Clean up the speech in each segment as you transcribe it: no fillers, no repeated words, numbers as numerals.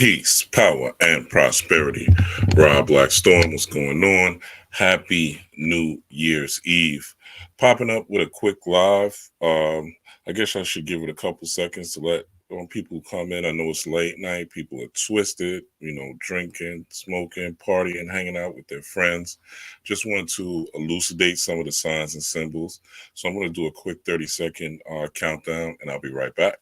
Peace, power, and prosperity. Rob Blackstorm, what's going on? Happy New Year's Eve. Popping up with a quick live. I guess I should give it a couple seconds to let people come in. I know it's late night. People are twisted, drinking, smoking, partying, hanging out with their friends. Just wanted to elucidate some of the signs and symbols. So I'm going to do a quick 30-second countdown, and I'll be right back.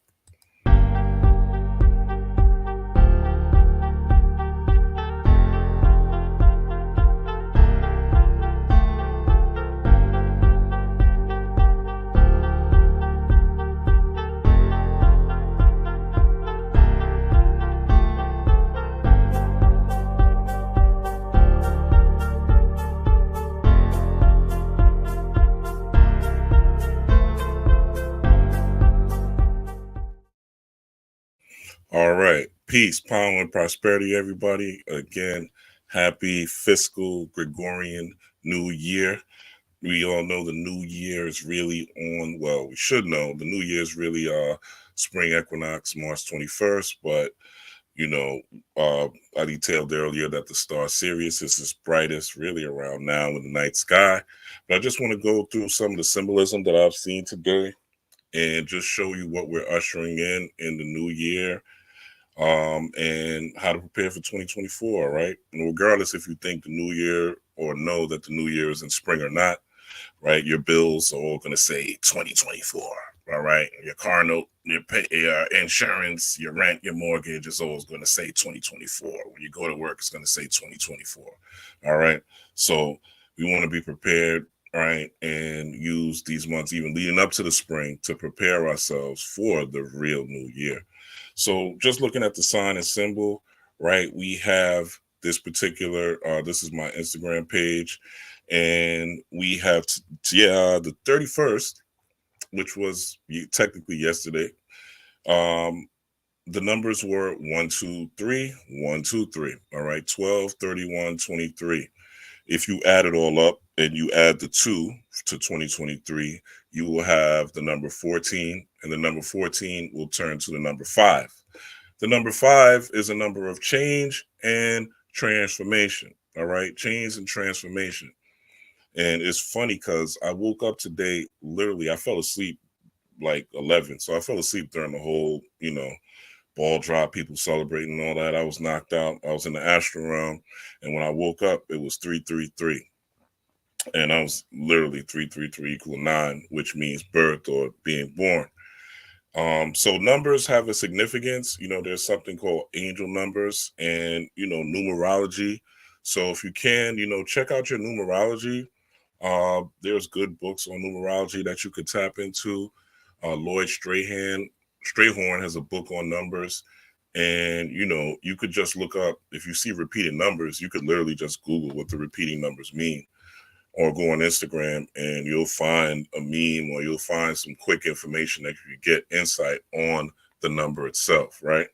All right. Peace, power, and prosperity, everybody. Again, happy fiscal Gregorian New Year. We all know the new year is really on, well, we should know the new year is really spring equinox, March 21st. But, I detailed earlier that the star Sirius is its brightest really around now in the night sky. But I just want to go through some of the symbolism that I've seen today and just show you what we're ushering in the new year, and how to prepare for 2024, right? And regardless if you think the new year or know that the new year is in spring or not, right? Your bills are all going to say 2024, all right? Your car note, your insurance, your rent, your mortgage is always going to say 2024. When you go to work, it's going to say 2024, all right? So we want to be prepared, right? And use these months, even leading up to the spring, to prepare ourselves for the real new year. So just looking at the sign and symbol, right, we have this particular, this is my Instagram page, and we have, the 31st, which was technically yesterday. The numbers were 1, 2, 3, 1, 2, 3. All right, 12, 31, 23. If you add it all up and you add the 2 to 2023, you will have the number 14, and the number 14 will turn to the number 5. The number 5 is a number of change and transformation. All right, change and transformation. And it's funny because I woke up today, literally, I fell asleep like 11. So I fell asleep during the whole, ball drop, people celebrating and all that. I was knocked out. I was in the astral realm. And when I woke up, it was 333. And I was literally 333 equal 9, which means birth or being born. So numbers have a significance. There's something called angel numbers and, numerology. So if you can, check out your numerology. There's good books on numerology that you could tap into. Lloyd Strayhorn has a book on numbers. And, you could just look up, if you see repeated numbers, you could literally just Google what the repeating numbers mean, or go on Instagram and you'll find a meme, or you'll find some quick information that you get insight on the number itself, right?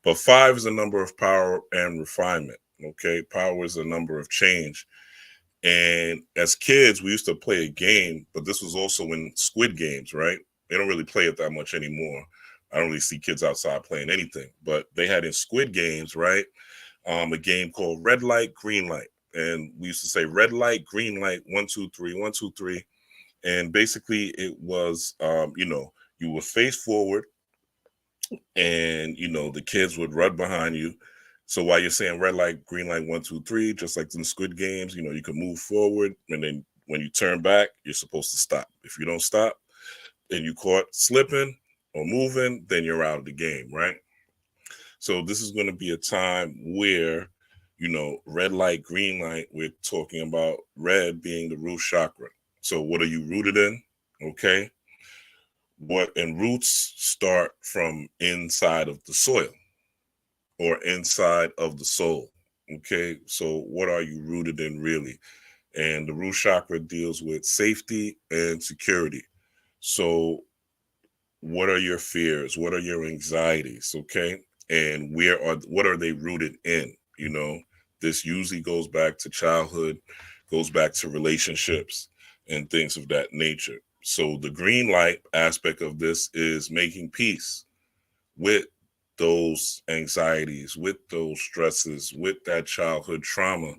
But 5 is a number of power and refinement, okay? Power is a number of change. And as kids, we used to play a game, but this was also in Squid Games, right? They don't really play it that much anymore. I don't really see kids outside playing anything, but they had in Squid Games, right? A game called Red Light, Green Light. And we used to say red light, green light, 1, 2, 3, 1, 2, 3. And basically it was, you would face forward and, the kids would run behind you. So while you're saying red light, green light, 1, 2, 3, just like in Squid Games, you can move forward. And then when you turn back, you're supposed to stop. If you don't stop and you caught slipping or moving, then you're out of the game, right? So this is going to be a time where, red light, green light, we're talking about red being the root chakra. So what are you rooted in? Okay. And roots start from inside of the soil or inside of the soul. Okay. So what are you rooted in really? And the root chakra deals with safety and security. So what are your fears? What are your anxieties? Okay. And what are they rooted in? This usually goes back to childhood, goes back to relationships and things of that nature. So the green light aspect of this is making peace with those anxieties, with those stresses, with that childhood trauma,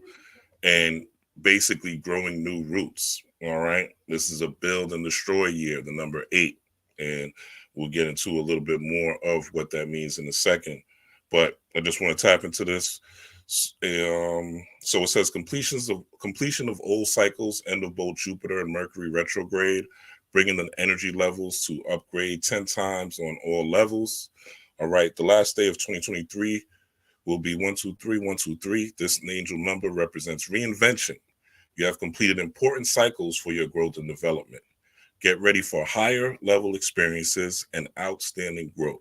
and basically growing new roots. All right. This is a build and destroy year, the number 8. And we'll get into a little bit more of what that means in a second. But I just want to tap into this. So it says completion of old cycles, end of both Jupiter and Mercury retrograde, bringing the energy levels to upgrade 10 times on all levels. All right. The last day of 2023 will be 123, 123. This angel number represents reinvention. You have completed important cycles for your growth and development. Get ready for higher level experiences and outstanding growth.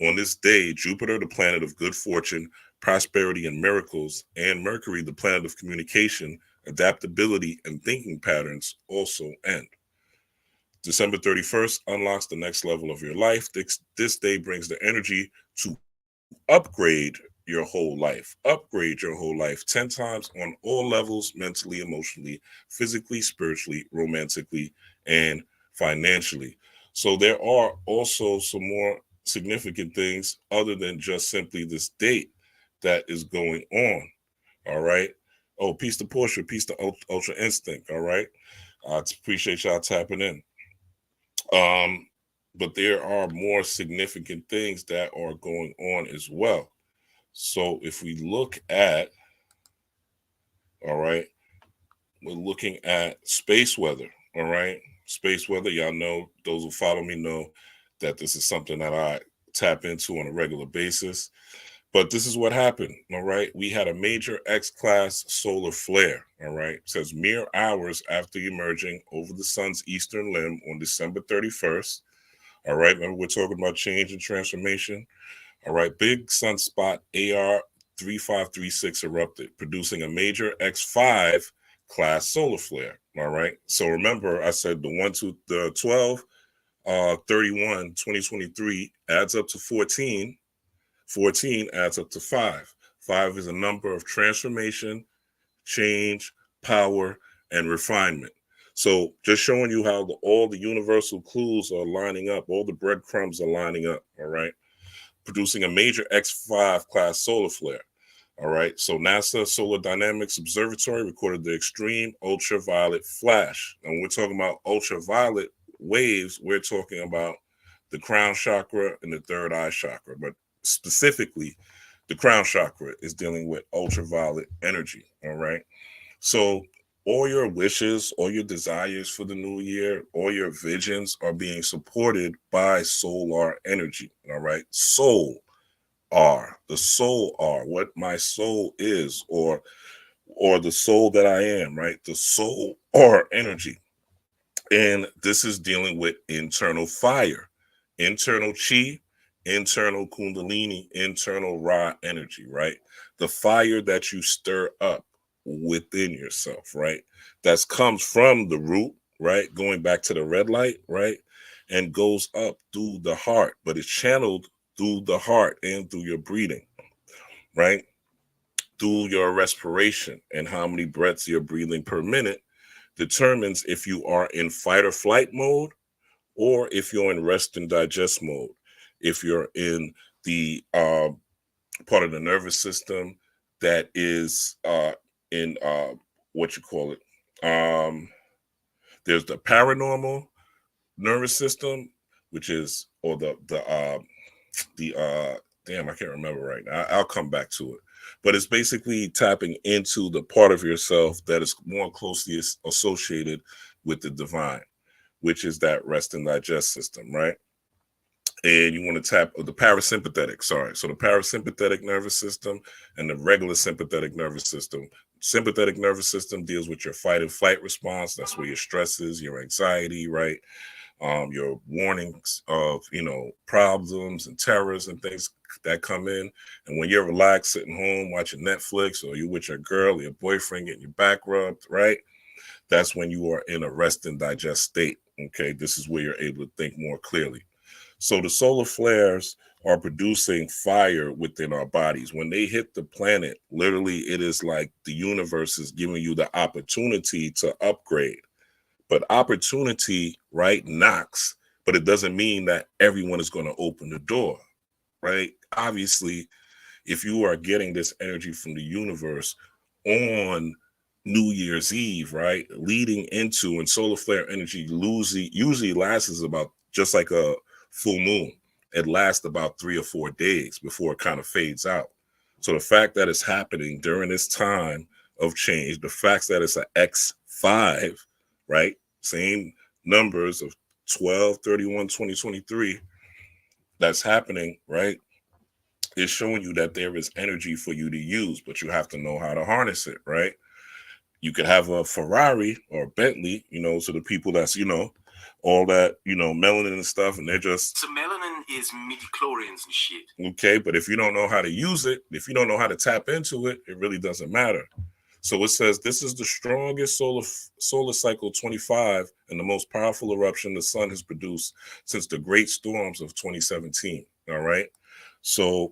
On this day, Jupiter, the planet of good fortune, prosperity, and miracles, and Mercury, the planet of communication, adaptability, and thinking patterns, also end. December 31st unlocks the next level of your life. This day brings the energy to upgrade your whole life. Upgrade your whole life 10 times on all levels, mentally, emotionally, physically, spiritually, romantically, and financially. So there are also some more significant things other than just simply this date that is going on. All right. Oh, peace to Portia, peace to Ultra Instinct. All right. I appreciate y'all tapping in. Um, but there are more significant things that are going on as well. So if we look at, all right, we're looking at space weather, all right? Space weather, y'all know, those who follow me know that this is something that I tap into on a regular basis. But this is what happened, all right? We had a major X-class solar flare, all right? It says mere hours after emerging over the sun's eastern limb on December 31st, all right? Remember, we're talking about change and transformation. All right, big sunspot AR 3536 erupted, producing a major X5 class solar flare. All right, so remember, I said the 12, 31, 2023 adds up to 14. 14 adds up to 5. 5 is a number of transformation, change, power, and refinement. So just showing you how all the universal clues are lining up, all the breadcrumbs are lining up. All right, producing a major X5 class solar flare. All right. So NASA Solar Dynamics Observatory recorded the extreme ultraviolet flash. And when we're talking about ultraviolet waves, we're talking about the crown chakra and the third eye chakra. But specifically, the crown chakra is dealing with ultraviolet energy. All right. So all your wishes, all your desires for the new year, all your visions are being supported by solar energy. All right. The soul are what my soul is, or the soul that I am, right? The soul or energy. And this is dealing with internal fire, internal chi, internal kundalini, internal raw energy, right? The fire that you stir up within yourself, right? That comes from the root, right? Going back to the red light, right? And goes up through the heart, but it's channeled through the heart and through your breathing, right? Through your respiration and how many breaths you're breathing per minute determines if you are in fight or flight mode or if you're in rest and digest mode. If you're in the part of the nervous system that is in what you call it, there's the paranormal nervous system, which is or the damn, I can't remember right now. I'll come back to it. But it's basically tapping into the part of yourself that is more closely associated with the divine, which is that rest and digest system, right? And you want to tap the parasympathetic, sorry. So the parasympathetic nervous system and the regular sympathetic nervous system. Sympathetic nervous system deals with your fight and flight response. That's where your stresses, your anxiety, right? Your warnings of problems and terrors and things that come in. And when you're relaxed, sitting home watching Netflix, or you with your girl or your boyfriend getting your back rubbed, right? That's when you are in a rest and digest state. Okay, this is where you're able to think more clearly. So the solar flares are producing fire within our bodies. When they hit the planet, literally, it is like the universe is giving you the opportunity to upgrade. But opportunity, right, knocks, but it doesn't mean that everyone is going to open the door. right? Obviously, if you are getting this energy from the universe on New Year's Eve, right, leading into, and solar flare energy usually lasts about just like a full moon. It lasts about 3 or 4 days before it kind of fades out. So the fact that it's happening during this time of change, the fact that it's an X5, right, same numbers of 12/31/2023, that's happening, right, is showing you that there is energy for you to use, but you have to know how to harness it, right? You could have a Ferrari or a Bentley, so the people that's, all that, melanin and stuff, and they're just. So melanin is midi-chlorians and shit. Okay, but if you don't know how to use it, if you don't know how to tap into it, it really doesn't matter. So it says this is the strongest solar cycle 25 and the most powerful eruption the sun has produced since the great storms of 2017. All right. So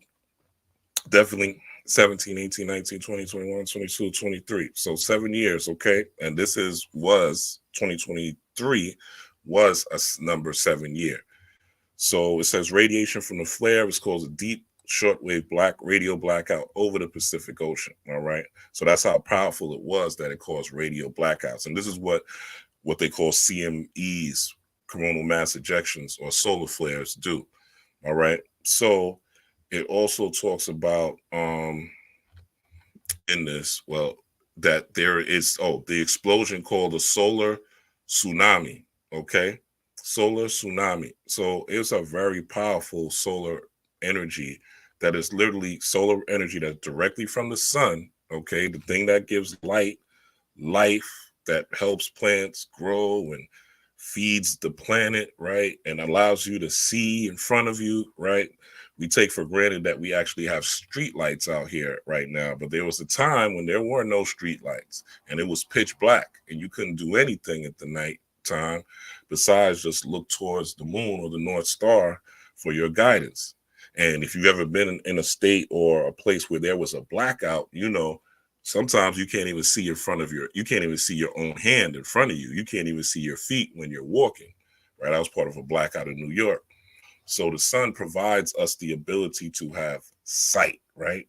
definitely 17, 18, 19, 20, 21, 22, 23. So 7 years, okay? And this was 2023 was a number 7 year. So it says radiation from the flare was caused a deep shortwave radio blackout over the Pacific Ocean. All right. So that's how powerful it was that it caused radio blackouts. And this is what they call CMEs, coronal mass ejections, or solar flares do. All right. So it also talks about in this, well, that there is the explosion called a solar tsunami. Okay. Solar tsunami. So it's a very powerful solar energy that is literally solar energy that's directly from the sun. Okay. The thing that gives life, that helps plants grow and feeds the planet, right? And allows you to see in front of you, right? We take for granted that we actually have street lights out here right now, but there was a time when there were no street lights and it was pitch black and you couldn't do anything at the night time besides just look towards the moon or the North Star for your guidance. And if you've ever been in a state or a place where there was a blackout, sometimes you can't even see you can't even see your own hand in front of you. You can't even see your feet when you're walking, right? I was part of a blackout in New York. So the sun provides us the ability to have sight, right?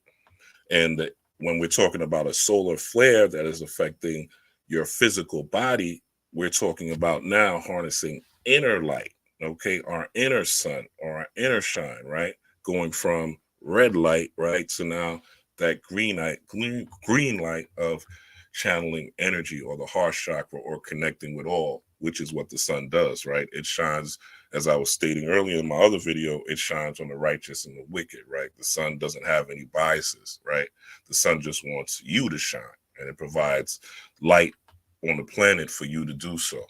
And when we're talking about a solar flare that is affecting your physical body, we're talking about now harnessing inner light, okay? Our inner sun or our inner shine, right? Going from red light, right, to now that green light of channeling energy, or the heart chakra, or connecting with all, which is what the sun does, right? It shines, as I was stating earlier in my other video, it shines on the righteous and the wicked, right? The sun doesn't have any biases, right? The sun just wants you to shine, and it provides light on the planet for you to do so.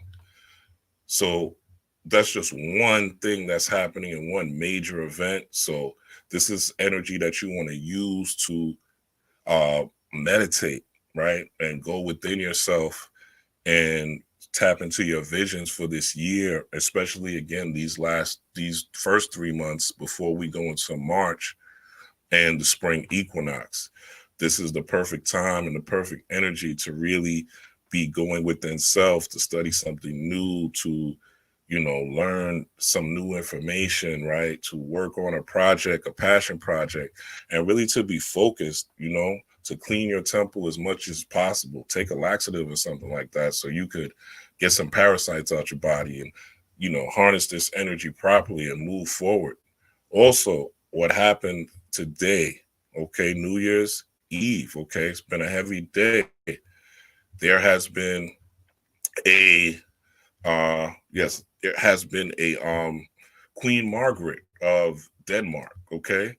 So that's just one thing that's happening in one major event. So this is energy that you want to use to meditate, right? And go within yourself and tap into your visions for this year, especially again, these first 3 months before we go into March and the spring equinox. This is the perfect time and the perfect energy to really be going within self, to study something new, to learn some new information, right? To work on a project, a passion project, and really to be focused, to clean your temple as much as possible. Take a laxative or something like that so you could get some parasites out your body and, harness this energy properly and move forward. Also, what happened today, okay, New Year's Eve, okay, it's been a heavy day. There has been a Queen Margaret of Denmark, okay,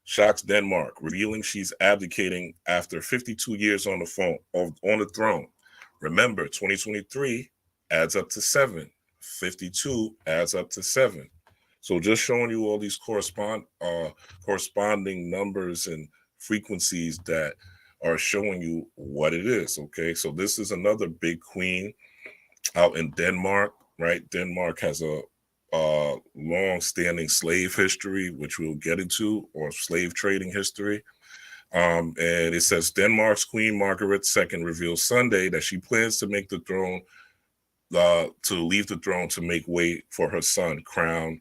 shocks Denmark, revealing she's abdicating after 52 years on the throne. Remember, 2023 adds up to 7. 52 adds up to 7. So just showing you all these corresponding numbers and frequencies that are showing you what it is. Okay, so this is another big queen out in Denmark, right? Denmark has a long-standing slave history, which we'll get into, or slave trading history. And it says Denmark's Queen Margaret II reveals Sunday that she plans to make the throne, to leave the throne to make way for her son, Crown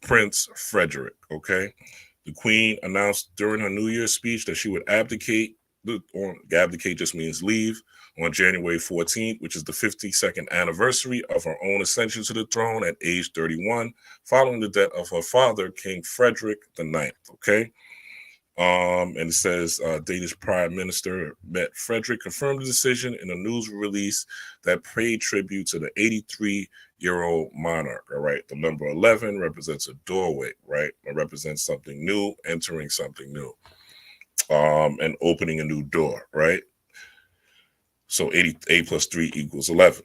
Prince Frederick. Okay, the Queen announced during her New Year's speech that she would abdicate. Abdicate just means leave on January 14th, which is the 52nd anniversary of her own ascension to the throne at age 31, following the death of her father, King Frederick IX. Okay. And it says Danish Prime Minister Mette Frederick confirmed the decision in a news release that paid tribute to the 83-year-old monarch. All right, the number 11 represents a doorway, right? It represents something new, entering something new, and opening a new door, right? So 88 plus 3 equals 11.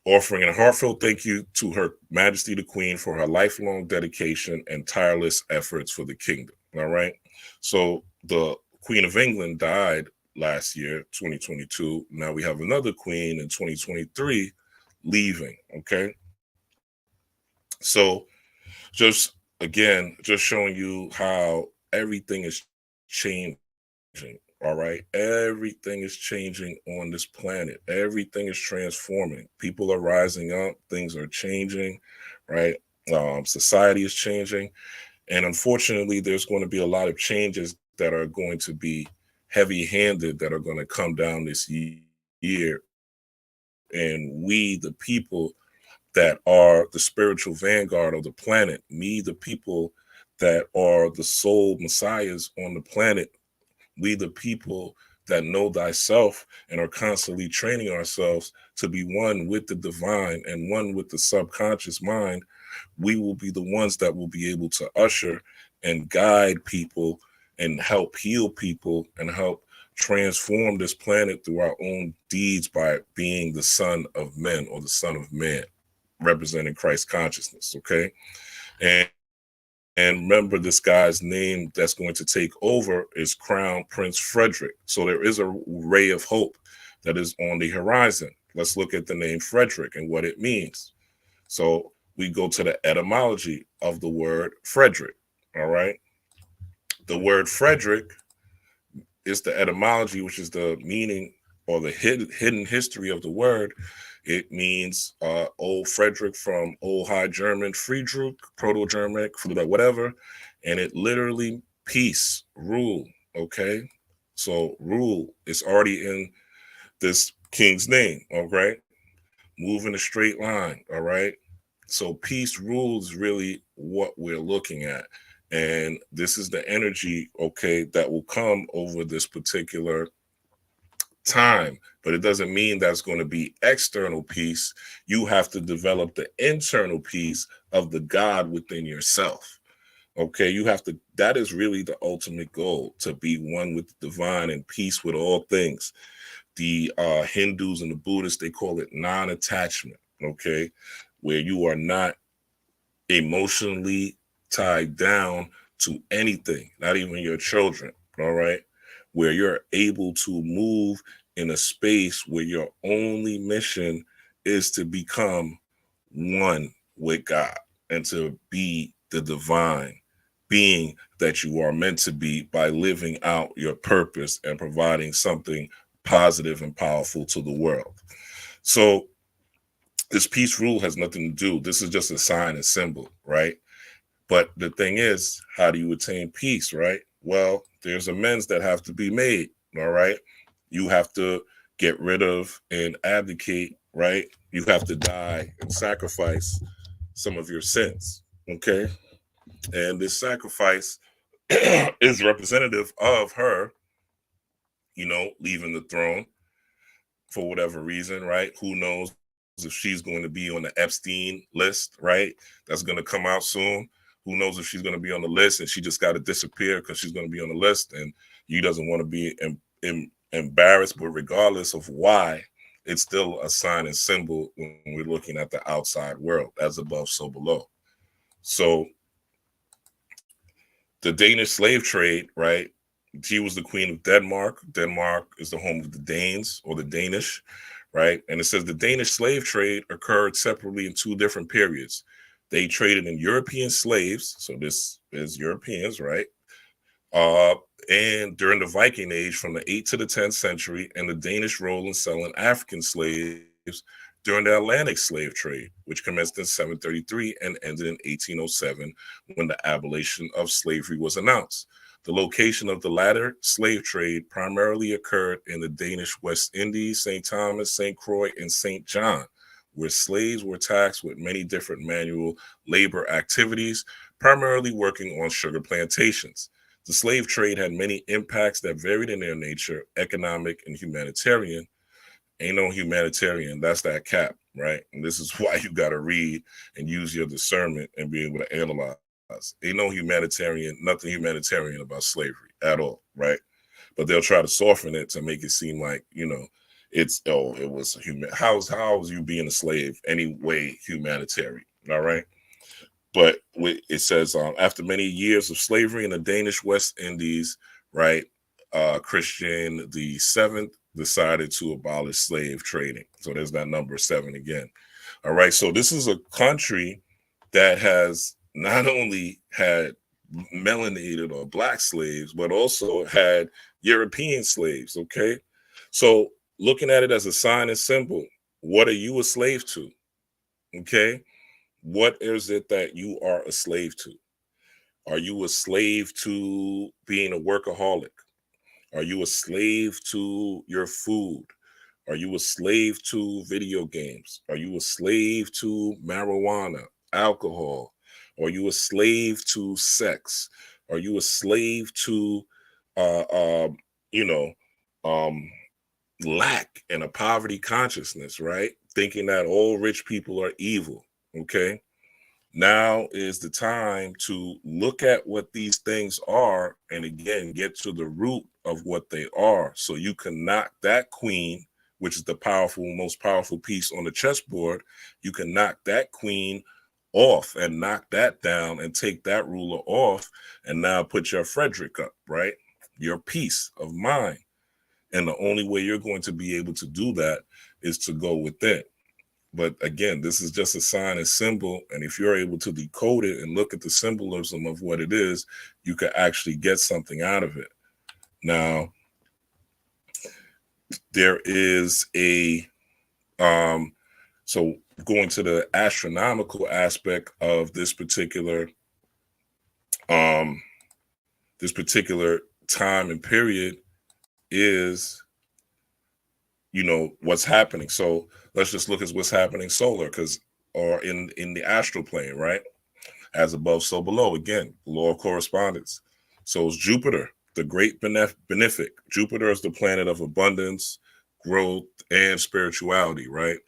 Offering a heartfelt thank you to Her Majesty the Queen for her lifelong dedication and tireless efforts for the kingdom. All right. So the Queen of England died last year, 2022. Now we have another queen in 2023 leaving. Okay. So just again, just showing you how everything is changing. All right. Everything is changing on this planet. Everything is transforming. People are rising up. Things are changing. Right. Society is changing. And unfortunately, there's going to be a lot of changes that are going to be heavy handed that are going to come down this year. And we, the people that are the spiritual vanguard of the planet, me, the people that are the soul messiahs on the planet, we, the people that know thyself and are constantly training ourselves to be one with the divine and one with the subconscious mind, we will be the ones that will be able to usher and guide people and help heal people and help transform this planet through our own deeds by being the son of men or the son of man, representing Christ consciousness. Okay. And remember, this guy's name that's going to take over is Crown Prince Frederick. So there is a ray of hope that is on the horizon. Let's look at the name Frederick and what it means. So we go to the etymology of the word Frederick. All right. The word Frederick is the etymology, which is the meaning or the hidden history of the word. It means Old Frederick from Old High German, Friedrich, Proto-Germanic, whatever. And it literally peace, rule. Okay. So rule is already in this king's name. All right. Move in a straight line. All right. So peace rules really what we're looking at. And this is the energy, okay, that will come over this particular time. But it doesn't mean that's going to be external peace. You have to develop the internal peace of the God within yourself. Okay, you have to, that is really the ultimate goal, to be one with the divine and peace with all things. The Hindus and the Buddhists, they call it non-attachment, okay, where you are not emotionally tied down to anything, not even your children, all right, where you're able to move in a space where your only mission is to become one with God and to be the divine being that you are meant to be by living out your purpose and providing something positive and powerful to the world. So this peace rule has nothing to do. This is just a sign and symbol, right? But the thing is, how do you attain peace, right? Well, there's amends that have to be made, all right? You have to get rid of and abdicate, right? You have to die and sacrifice some of your sins, okay? And this sacrifice is representative of her, leaving the throne for whatever reason, right? Who knows if she's going to be on the Epstein list, right? That's going to come out soon. Who knows if she's going to be on the list and she just got to disappear because she's going to be on the list and you doesn't want to be embarrassed. But regardless of why, it's still a sign and symbol when we're looking at the outside world, as above, so below. So the Danish slave trade, right? She was the queen of Denmark. Denmark is the home of the Danes or the Danish, right? And it says the Danish slave trade occurred separately in two different periods. They traded in European slaves, so this is Europeans, right? Uh, and during the Viking Age from the 8th to the 10th century, and the Danish role in selling African slaves during the Atlantic slave trade, which commenced in 733 and ended in 1807 when the abolition of slavery was announced. The location of the latter slave trade primarily occurred in the Danish West Indies, St. Thomas, St. Croix, and St. John, where slaves were taxed with many different manual labor activities, primarily working on sugar plantations. The slave trade had many impacts that varied in their nature, economic and humanitarian. Ain't no humanitarian, that's that cap, right? And this is why you got to read and use your discernment and be able to analyze. Ain't no humanitarian, nothing humanitarian about slavery at all, right? But they'll try to soften it to make it seem like, it's, oh, it was human. How was you being a slave any way humanitarian? All right. But it says, after many years of slavery in the Danish West Indies, right, Christian the Seventh decided to abolish slave trading. So there's that number seven again. All right. So this is a country that has not only had melanated or black slaves, but also had European slaves. Okay. So looking at it as a sign and symbol, what are you a slave to? Okay. What is it that you are a slave to? Are you a slave to being a workaholic? Are you a slave to your food? Are you a slave to video games? Are you a slave to marijuana, alcohol? Are you a slave to sex? Are you a slave to, uh, uh, you know, um, lack and a poverty consciousness, right? Thinking that all rich people are evil. Okay. Now is the time to look at what these things are and again get to the root of what they are so you can knock that queen, which is the most powerful piece on the chessboard. You can knock that queen off and knock that down and take that ruler off and now put your Frederick up, right? Your peace of mind. And the only way you're going to be able to do that is to go within. But again, this is just a sign and symbol. And if you're able to decode it and look at the symbolism of what it is, you can actually get something out of it. Now, there is so going to the astronomical aspect of um, this particular time and period is, what's happening. So let's just look at what's happening solar, or in the astral plane, right? As above, so below. Again, law of correspondence. So it's Jupiter, the great benefic. Jupiter is the planet of abundance, growth, and spirituality, right?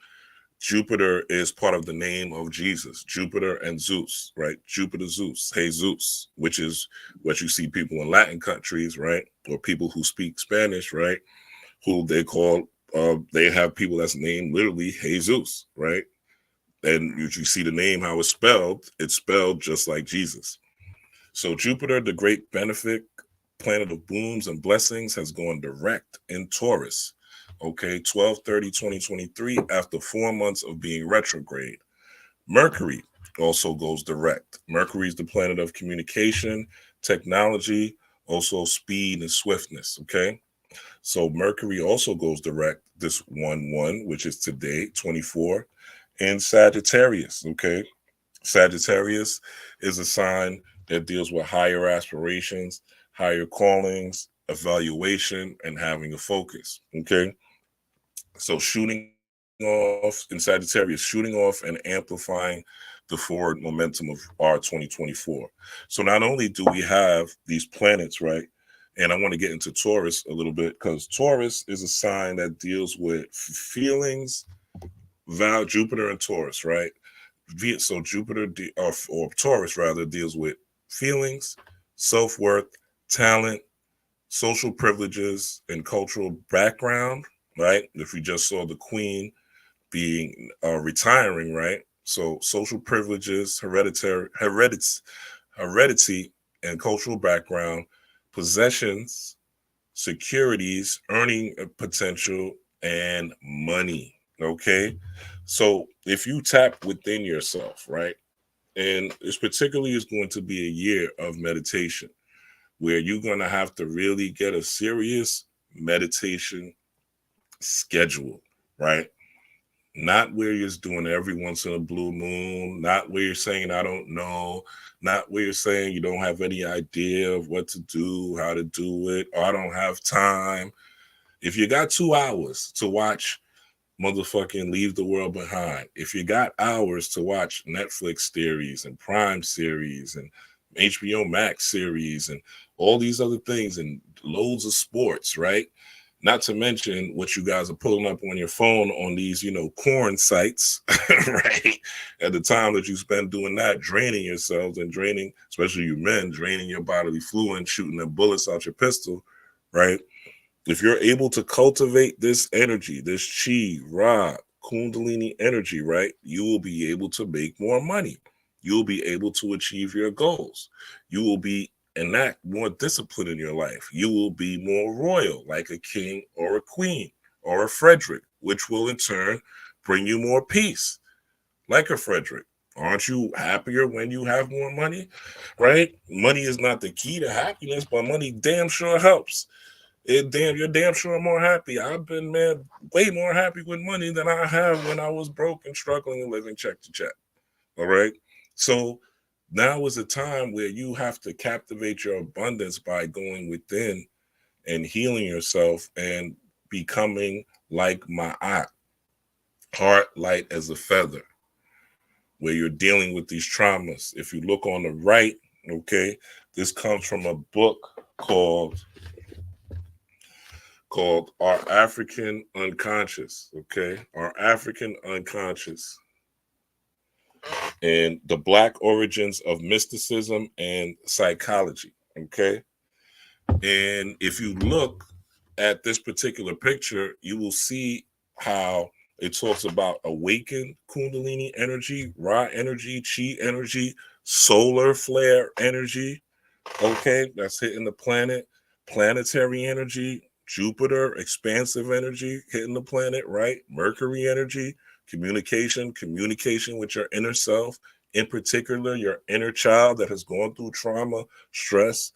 Jupiter is part of the name of Jesus, Jupiter and Zeus, right? Jupiter, Zeus, Jesus, which is what you see people in Latin countries, right? Or people who speak Spanish, right? Who they have people that's named literally Jesus, right? And you see the name, how it's spelled just like Jesus. So Jupiter, the great benefic, planet of booms and blessings, has gone direct in Taurus. Okay, 12/30/2023, after 4 months of being retrograde. Mercury also goes direct. Mercury is the planet of communication, technology, also speed and swiftness. Okay, so Mercury also goes direct this 1/1, which is today, 24, in Sagittarius. Okay, Sagittarius is a sign that deals with higher aspirations, higher callings, evaluation, and having a focus. Okay. So shooting off in Sagittarius, shooting off and amplifying the forward momentum of our 2024. So not only do we have these planets, right? And I want to get into Taurus a little bit because Taurus is a sign that deals with feelings, Jupiter and Taurus, right? So Jupiter or Taurus rather deals with feelings, self-worth, talent, social privileges, and cultural background, right? If we just saw the queen being retiring, right? So social privileges, heredity, and cultural background, possessions, securities, earning potential, and money. Okay. So if you tap within yourself, right? And this particularly is going to be a year of meditation where you're going to have to really get a serious meditation schedule, right? Not where you're just doing it every once in a blue moon, not where you're saying, I don't know, not where you're saying you don't have any idea of what to do, how to do it, or I don't have time. If you got 2 hours to watch motherfucking Leave the World Behind, if you got hours to watch Netflix series and Prime series and HBO Max series and all these other things and loads of sports, right? Not to mention what you guys are pulling up on your phone on these, corn sites, right? At the time that you spend doing that, draining yourselves and draining, especially you men, draining your bodily fluid, shooting the bullets out your pistol, right? If you're able to cultivate this energy, this chi, ra, kundalini energy, right, you will be able to make more money. You will be able to achieve your goals. You will be enact more discipline in your life. You will be more royal, like a king or a queen or a Frederick, which will in turn bring you more peace, like a Frederick. Aren't you happier when you have more money? Right? Money is not the key to happiness, but money damn sure helps. You're damn sure more happy. I've been, man, way more happy with money than I have when I was broke and struggling and living check to check. All right. So now is a time where you have to captivate your abundance by going within and healing yourself and becoming like my heart light as a feather, where you're dealing with these traumas. If you look on the right, okay, this comes from a book called Our African Unconscious, okay? Our African Unconscious and the Black Origins of Mysticism and Psychology, okay? And if you look at this particular picture, you will see how it talks about awakened Kundalini energy, Ra energy, Chi energy, solar flare energy, okay, that's hitting the planet, planetary energy, Jupiter, expansive energy hitting the planet, right? Mercury energy, communication with your inner self, in particular, your inner child that has gone through trauma, stress,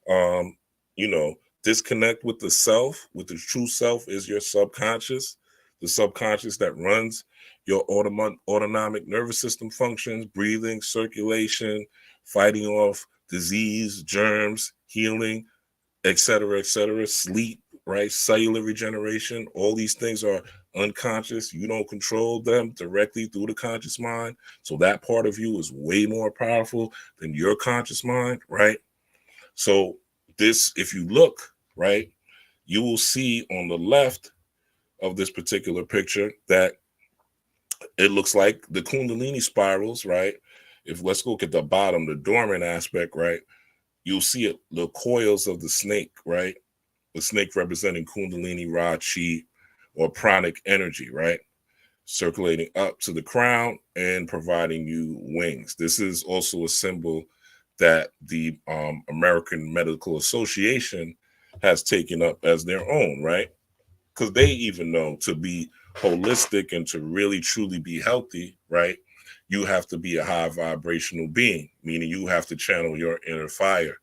um, you know, disconnect with the self, with the true self is your subconscious, the subconscious that runs your autonomic nervous system functions, breathing, circulation, fighting off disease, germs, healing, et cetera, sleep, right? Cellular regeneration. All these things are unconscious. You don't control them directly through the conscious mind. So that part of you is way more powerful than your conscious mind, right? So this, if you look, right, you will see on the left of this particular picture that it looks like the Kundalini spirals, right? If let's look at the bottom, the dormant aspect, right? You'll see it, the coils of the snake, right? The snake representing Kundalini, Ra, Chi, or pranic energy, right? Circulating up to the crown and providing you wings. This is also a symbol that the American Medical Association has taken up as their own, right? Because they even know to be holistic and to really truly be healthy, right? You have to be a high vibrational being, meaning you have to channel your inner fire,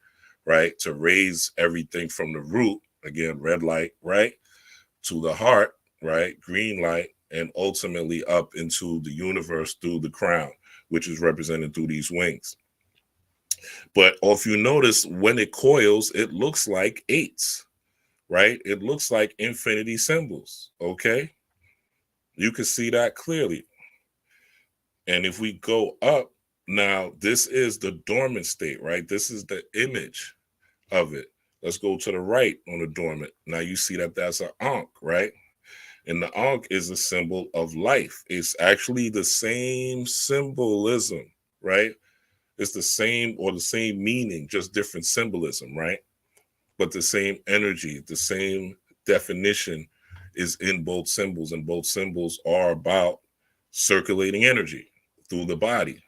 right? To raise everything from the root, again, red light, right? To the heart, right? Green light, and ultimately up into the universe through the crown, which is represented through these wings. But if you notice, when it coils, it looks like eights, right? It looks like infinity symbols, okay? You can see that clearly. And if we go up, now this is the dormant state, right? This is the image of it. Let's go to the right on the dormant. Now you see that that's an Ankh, right? And the Ankh is a symbol of life. It's actually the same symbolism, right? It's the same or the same meaning, just different symbolism, right? But the same energy, the same definition is in both symbols, and both symbols are about circulating energy through the body.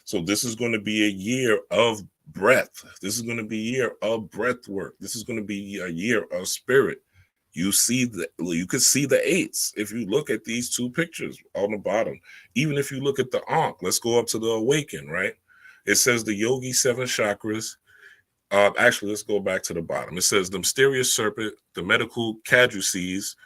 So this is going to be a year of breath. This is going to be a year of breath work. This is going to be a year of spirit. You could see the eights if you look at these two pictures on the bottom. Even if you look at the Ankh, let's go up to the awaken, right? It says the yogi seven chakras. Actually, let's go back to the bottom. It says the mysterious serpent, the medical caducees,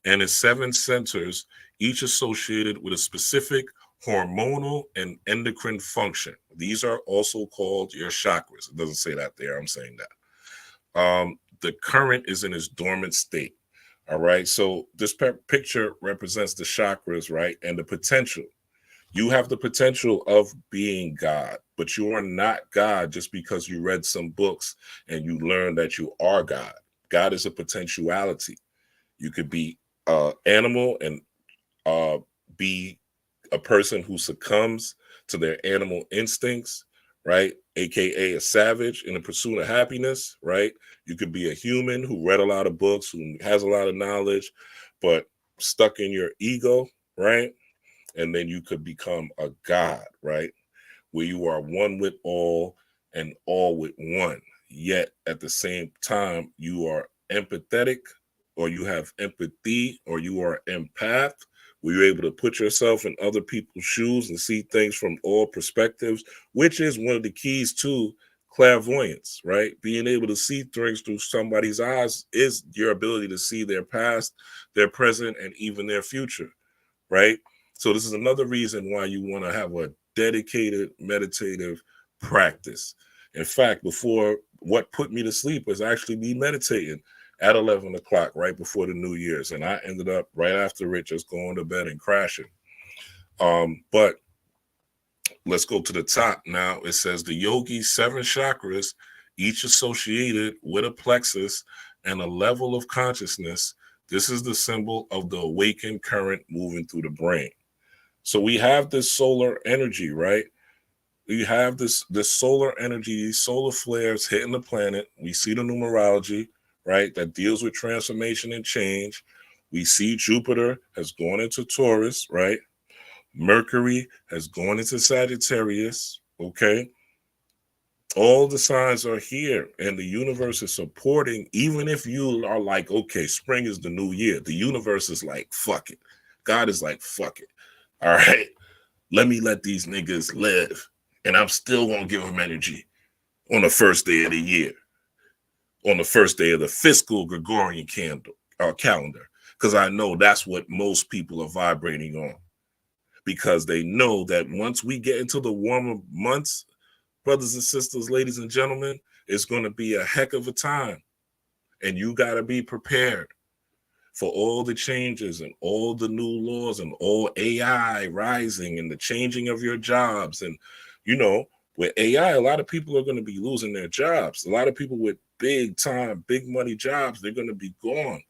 and its seven centers, each associated with a specific hormonal and endocrine function. These are also called your chakras. It doesn't say that there. I'm saying that. The current is in its dormant state. All right. So this picture represents the chakras, right? And the potential. You have the potential of being God, but you are not God just because you read some books and you learned that you are God. God is a potentiality. You could be animal and be a person who succumbs to their animal instincts, right? AKA a savage in the pursuit of happiness, right? You could be a human who read a lot of books, who has a lot of knowledge, but stuck in your ego, right? And then you could become a god, right? Where you are one with all and all with one. Yet at the same time, you are empathetic, or you have empathy, or you are empath, where you're able to put yourself in other people's shoes and see things from all perspectives, which is one of the keys to clairvoyance, right? Being able to see things through somebody's eyes is your ability to see their past, their present, and even their future, right? So this is another reason why you want to have a dedicated meditative practice. In fact, before, what put me to sleep was actually me meditating at 11 o'clock right before the New Year's. And I ended up right after it just going to bed and crashing. But let's go to the top now. It says the yogi's 7 chakras, each associated with a plexus and a level of consciousness. This is the symbol of the awakened current moving through the brain. So we have this solar energy, right? We have this solar energy, these solar flares hitting the planet. We see the numerology, right, that deals with transformation and change. We see Jupiter has gone into Taurus, right? Mercury has gone into Sagittarius, okay? All the signs are here, and the universe is supporting. Even if you are like, okay, spring is the new year, the universe is like, fuck it. God is like, fuck it. All right, let these niggas live, and I'm still gonna give them energy on the first day of the year, on the first day of the fiscal Gregorian calendar, because I know that's what most people are vibrating on, because they know that once we get into the warmer months, brothers and sisters, ladies and gentlemen, it's going to be a heck of a time, and you got to be prepared for all the changes and all the new laws and all AI rising and the changing of your jobs. And, you know, with AI, a lot of people are going to be losing their jobs. A lot of people with big time, big money jobs, they're going to be gone.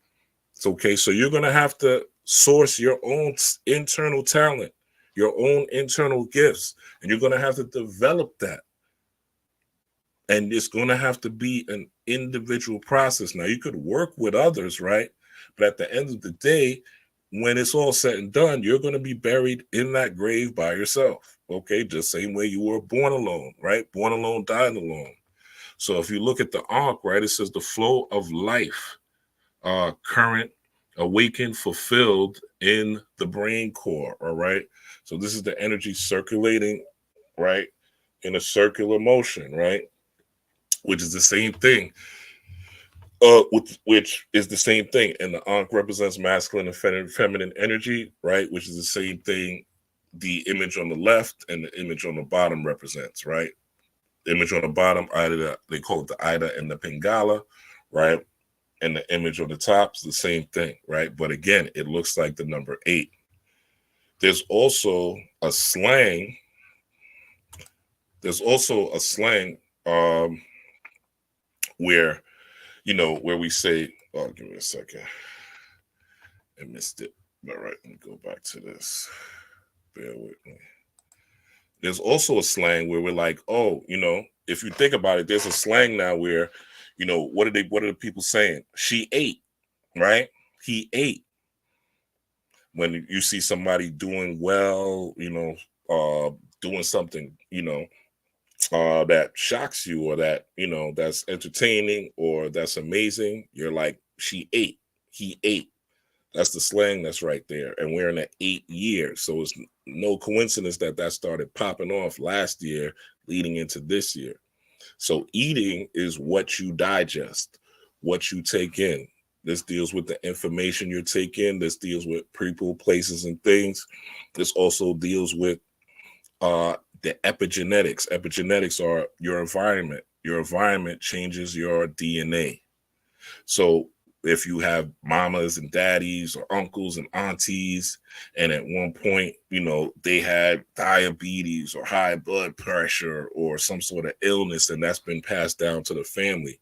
It's okay. So you're going to have to source your own internal talent, your own internal gifts, and you're going to have to develop that. And it's going to have to be an individual process. Now, you could work with others, right? But at the end of the day, when it's all said and done, you're going to be buried in that grave by yourself. Okay, just same way you were born alone, right? Born alone, dying alone. So if you look at the Ankh, right, it says the flow of life, current, awakened, fulfilled in the brain core. All right. So this is the energy circulating, right, in a circular motion, right, which is the same thing. Which is the same thing, and the Ankh represents masculine and feminine energy, right? Which is the same thing the image on the left and the image on the bottom represents, right? The image on the bottom, they call it the Ida and the Pingala, right? And the image on the top is the same thing, right? But again, it looks like the number 8. There's also a slang. There's also a slang where, where we say, oh, give me a second. I missed it. All right, let me go back to this. Bear with me. There's also a slang where we're like, oh, if you think about it, there's a slang now where, what are the people saying? She ate, right? He ate. When you see somebody doing well, doing something, that shocks you, or that, that's entertaining, or that's amazing, you're like, she ate, he ate. That's the slang that's right there. And we're in the 8th year. So it's no coincidence that started popping off last year leading into this year. So eating is what you digest, what you take in. This deals with the information you're taking. This deals with people, places, and things. This also deals with the epigenetics. Epigenetics are your environment. Your environment changes your DNA. So if you have mamas and daddies or uncles and aunties, and at one point, they had diabetes or high blood pressure or some sort of illness, and that's been passed down to the family.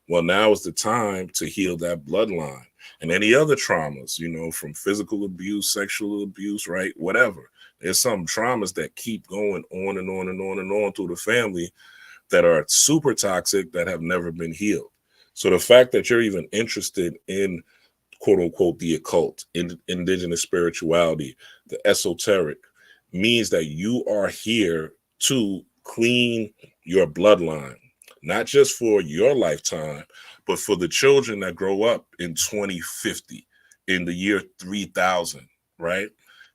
Well, now is the time to heal that bloodline and any other traumas, from physical abuse, sexual abuse, right? Whatever. There's some traumas that keep going on and on and on and on through the family that are super toxic that have never been healed. So the fact that you're even interested in quote unquote the occult, indigenous spirituality, the esoteric, means that you are here to clean your bloodline, not just for your lifetime, but for the children that grow up in 2050, in the year 3000, right?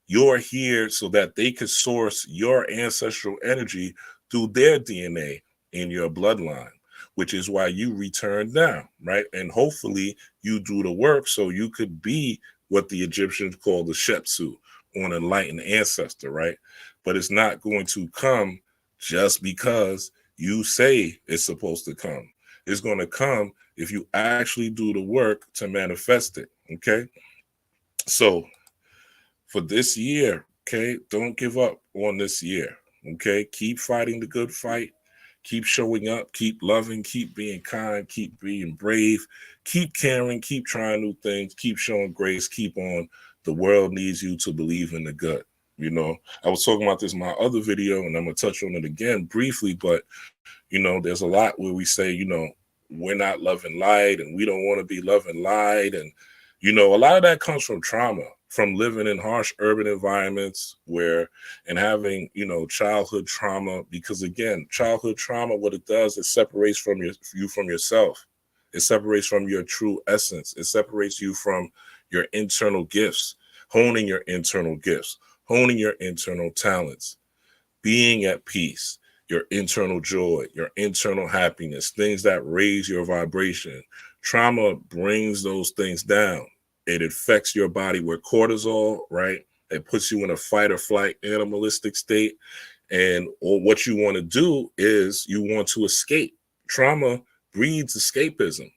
You're here so that they could source your ancestral energy through their DNA in your bloodline, which is why you return now, right? And hopefully you do the work so you could be what the Egyptians call the Shepsu, an enlightened ancestor, right? But it's not going to come just because you say it's supposed to come. It's going to come if you actually do the work to manifest it, okay? So for this year, okay, don't give up on this year, okay? Keep fighting the good fight. Keep showing up, keep loving, keep being kind, keep being brave, keep caring, keep trying new things, keep showing grace, keep on. The world needs you to believe in the good. I was talking about this in my other video, and I'm going to touch on it again briefly, but, there's a lot where we say, we're not loving light and we don't want to be loving light. And, a lot of that comes from trauma, from living in harsh urban environments and having, childhood trauma, because again, childhood trauma, what it does, it separates you from yourself. It separates from your true essence. It separates you from your internal gifts, honing your internal gifts, honing your internal talents, being at peace, your internal joy, your internal happiness, things that raise your vibration. Trauma brings those things down. It affects your body with cortisol, right? It puts you in a fight or flight animalistic state. And or what you want to do is you want to escape. Trauma breeds escapism,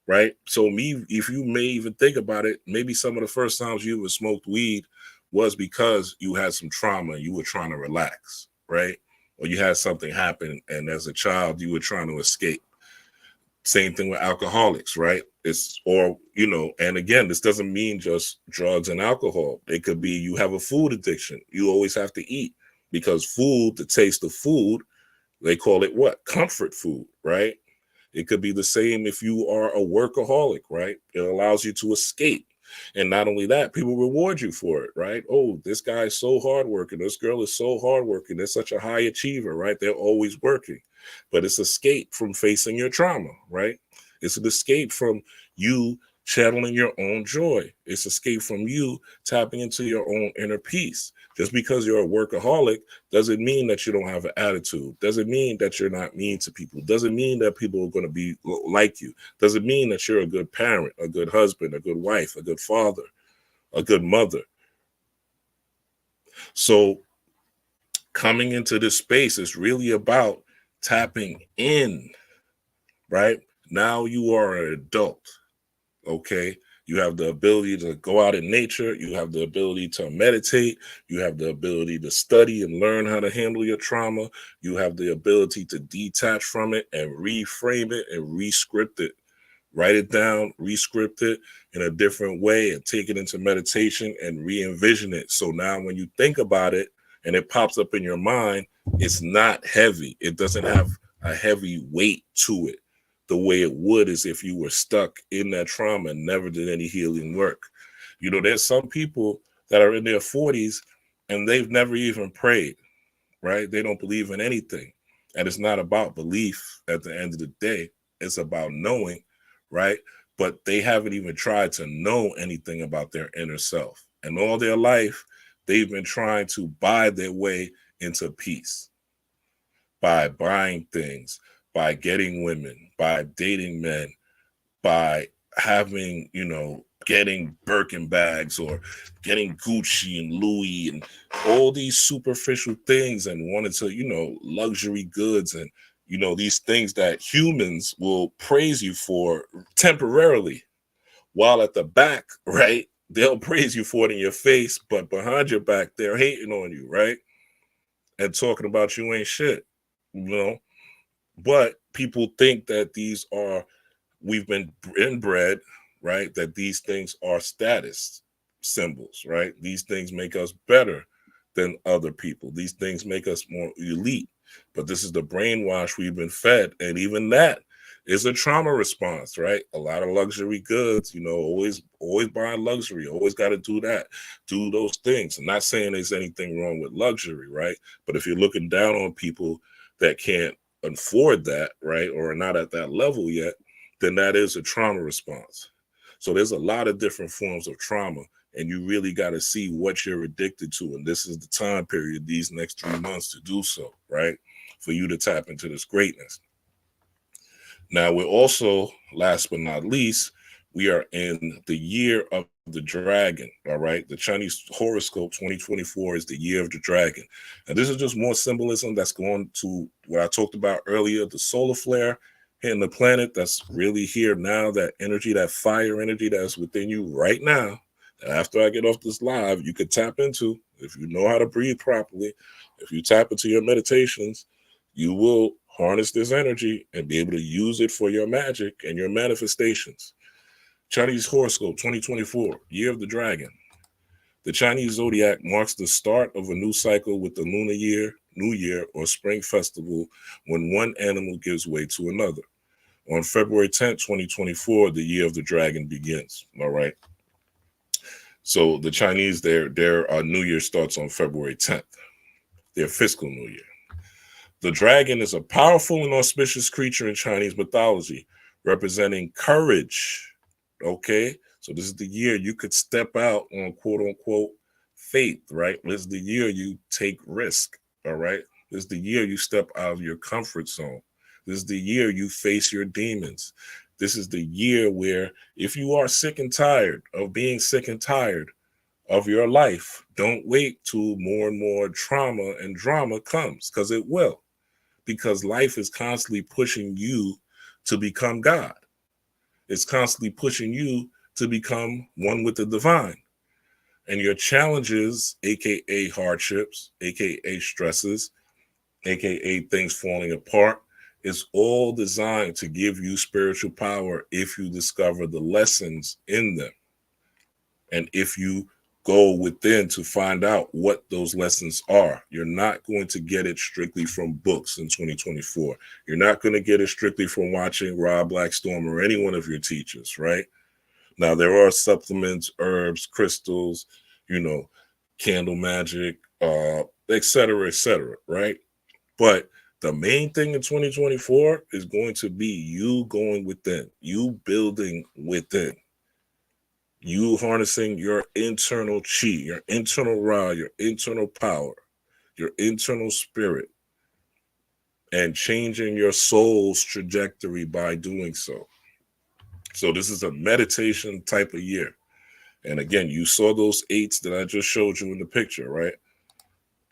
right? So if you may even think about it, maybe some of the first times you ever smoked weed was because you had some trauma and you were trying to relax, right? Or you had something happen and as a child you were trying to escape. Same thing with alcoholics, right? And again, this doesn't mean just drugs and alcohol. It could be you have a food addiction. You always have to eat because food, the taste of food, they call it what? Comfort food, right? It could be the same if you are a workaholic, right? It allows you to escape. And not only that, people reward you for it, right? Oh, this guy is so hardworking. This girl is so hardworking. They're such a high achiever, right? They're always working. But it's escape from facing your trauma, right? It's an escape from you channeling your own joy. It's escape from you tapping into your own inner peace. Just because you're a workaholic doesn't mean that you don't have an attitude. Doesn't mean that you're not mean to people. Doesn't mean that people are going to be like you. Doesn't mean that you're a good parent, a good husband, a good wife, a good father, a good mother. So coming into this space is really about tapping in, right? Now you are an adult, okay? You have the ability to go out in nature. You have the ability to meditate. You have the ability to study and learn how to handle your trauma. You have the ability to detach from it and reframe it and rescript it. Write it down, rescript it in a different way and take it into meditation and re-envision it. So now when you think about it and it pops up in your mind, it's not heavy. It doesn't have a heavy weight to it the way it would as if you were stuck in that trauma and never did any healing work. There's some people that are in their 40s and they've never even prayed, right? They don't believe in anything. And it's not about belief at the end of the day. It's about knowing, right? But they haven't even tried to know anything about their inner self. And all their life, they've been trying to buy their way into peace by buying things, by getting women, by dating men, by having, getting Birkin bags or getting Gucci and Louis and all these superficial things and wanted to, luxury goods and, these things that humans will praise you for temporarily, while at the back, right, they'll praise you for it in your face, but behind your back, they're hating on you, right? And talking about you ain't shit, you know? But people think that we've been inbred, right? That these things are status symbols, right? These things make us better than other people. These things make us more elite. But this is the brainwash we've been fed. And even that is a trauma response, right? A lot of luxury goods, always buying luxury, always got to do that, do those things. I'm not saying there's anything wrong with luxury, right? But if you're looking down on people that can't afford that, right, or are not at that level yet, then that is a trauma response. So there's a lot of different forms of trauma, and you really got to see what you're addicted to. And this is the time period, these next 3 months, to do so, right? For you to tap into this greatness. Now, we're also, last but not least, we are in the year of the dragon. All right. The Chinese horoscope 2024 is the year of the dragon. And this is just more symbolism that's going to what I talked about earlier, the solar flare hitting the planet that's really here now, that energy, that fire energy that's within you right now. And after I get off this live, you could tap into, if you know how to breathe properly, if you tap into your meditations, you will harness this energy and be able to use it for your magic and your manifestations. Chinese horoscope 2024, year of the dragon. The Chinese zodiac marks the start of a new cycle with the lunar year, new year, or spring festival when one animal gives way to another. On February 10th, 2024, the year of the dragon begins. All right. So the Chinese, their New Year starts on February 10th, their fiscal New Year. The dragon is a powerful and auspicious creature in Chinese mythology, representing courage. Okay, so this is the year you could step out on quote unquote faith, right? This is the year you take risk. All right, this is the year you step out of your comfort zone. This is the year you face your demons. This is the year where, if you are sick and tired of being sick and tired of your life, don't wait till more and more trauma and drama comes, because it will. Because life is constantly pushing you to become God. It's constantly pushing you to become one with the divine. And your challenges, aka hardships, aka stresses, aka things falling apart, is all designed to give you spiritual power if you discover the lessons in them. And if you go within to find out what those lessons are, you're not going to get it strictly from books in 2024. You're not going to get it strictly from watching Rob Blackstorm or any one of your teachers, right? Now, there are supplements, herbs, crystals, you know, candle magic, et cetera, right? But the main thing in 2024 is going to be you going within, you building within, you harnessing your internal chi, your internal ra, your internal power, your internal spirit, and changing your soul's trajectory by doing so. So this is a meditation type of year. And again, you saw those eights that I just showed you in the picture, right?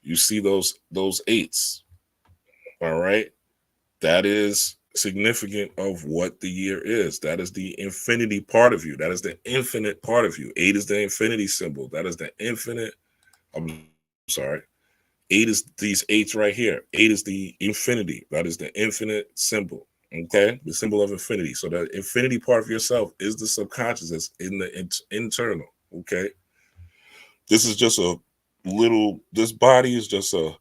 You see those eights. All right. That is significant of what the year is. That is the infinity part of you. That is the infinite part of you. Eight is the infinity symbol. That is the infinite. I'm sorry. Eight is these eights right here. Eight is the infinity. That is the infinite symbol. Okay. The symbol of infinity. So the infinity part of yourself is the subconscious. That's in the internal. Okay. This is just a this body is just a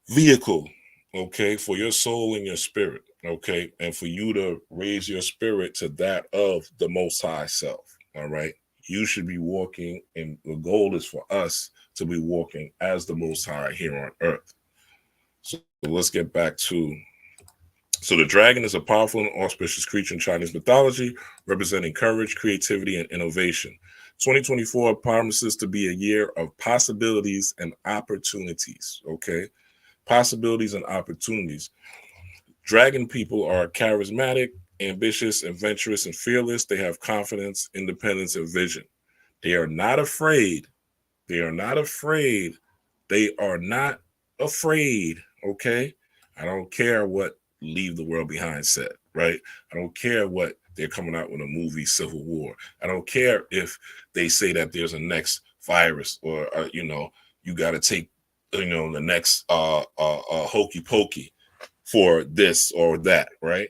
vehicle, okay, for your soul and your spirit, okay, and for you to raise your spirit to that of the most high self. All right. You should be walking, and the goal is for us to be walking as the most high here on earth. So let's get back to so the dragon is a powerful and auspicious creature in Chinese mythology, representing courage, creativity, and innovation. 2024 promises to be a year of possibilities and opportunities. Okay, possibilities and opportunities. Dragon people are charismatic ambitious, adventurous, and fearless. They have confidence, independence, and vision. They are not afraid. They are not afraid. They are not afraid. Okay. I don't care what Leave the World Behind said, right? I don't care what they're coming out with a movie, Civil War. I don't care if they say that there's a next virus or, you got to take, the next hokey pokey for this or that, right?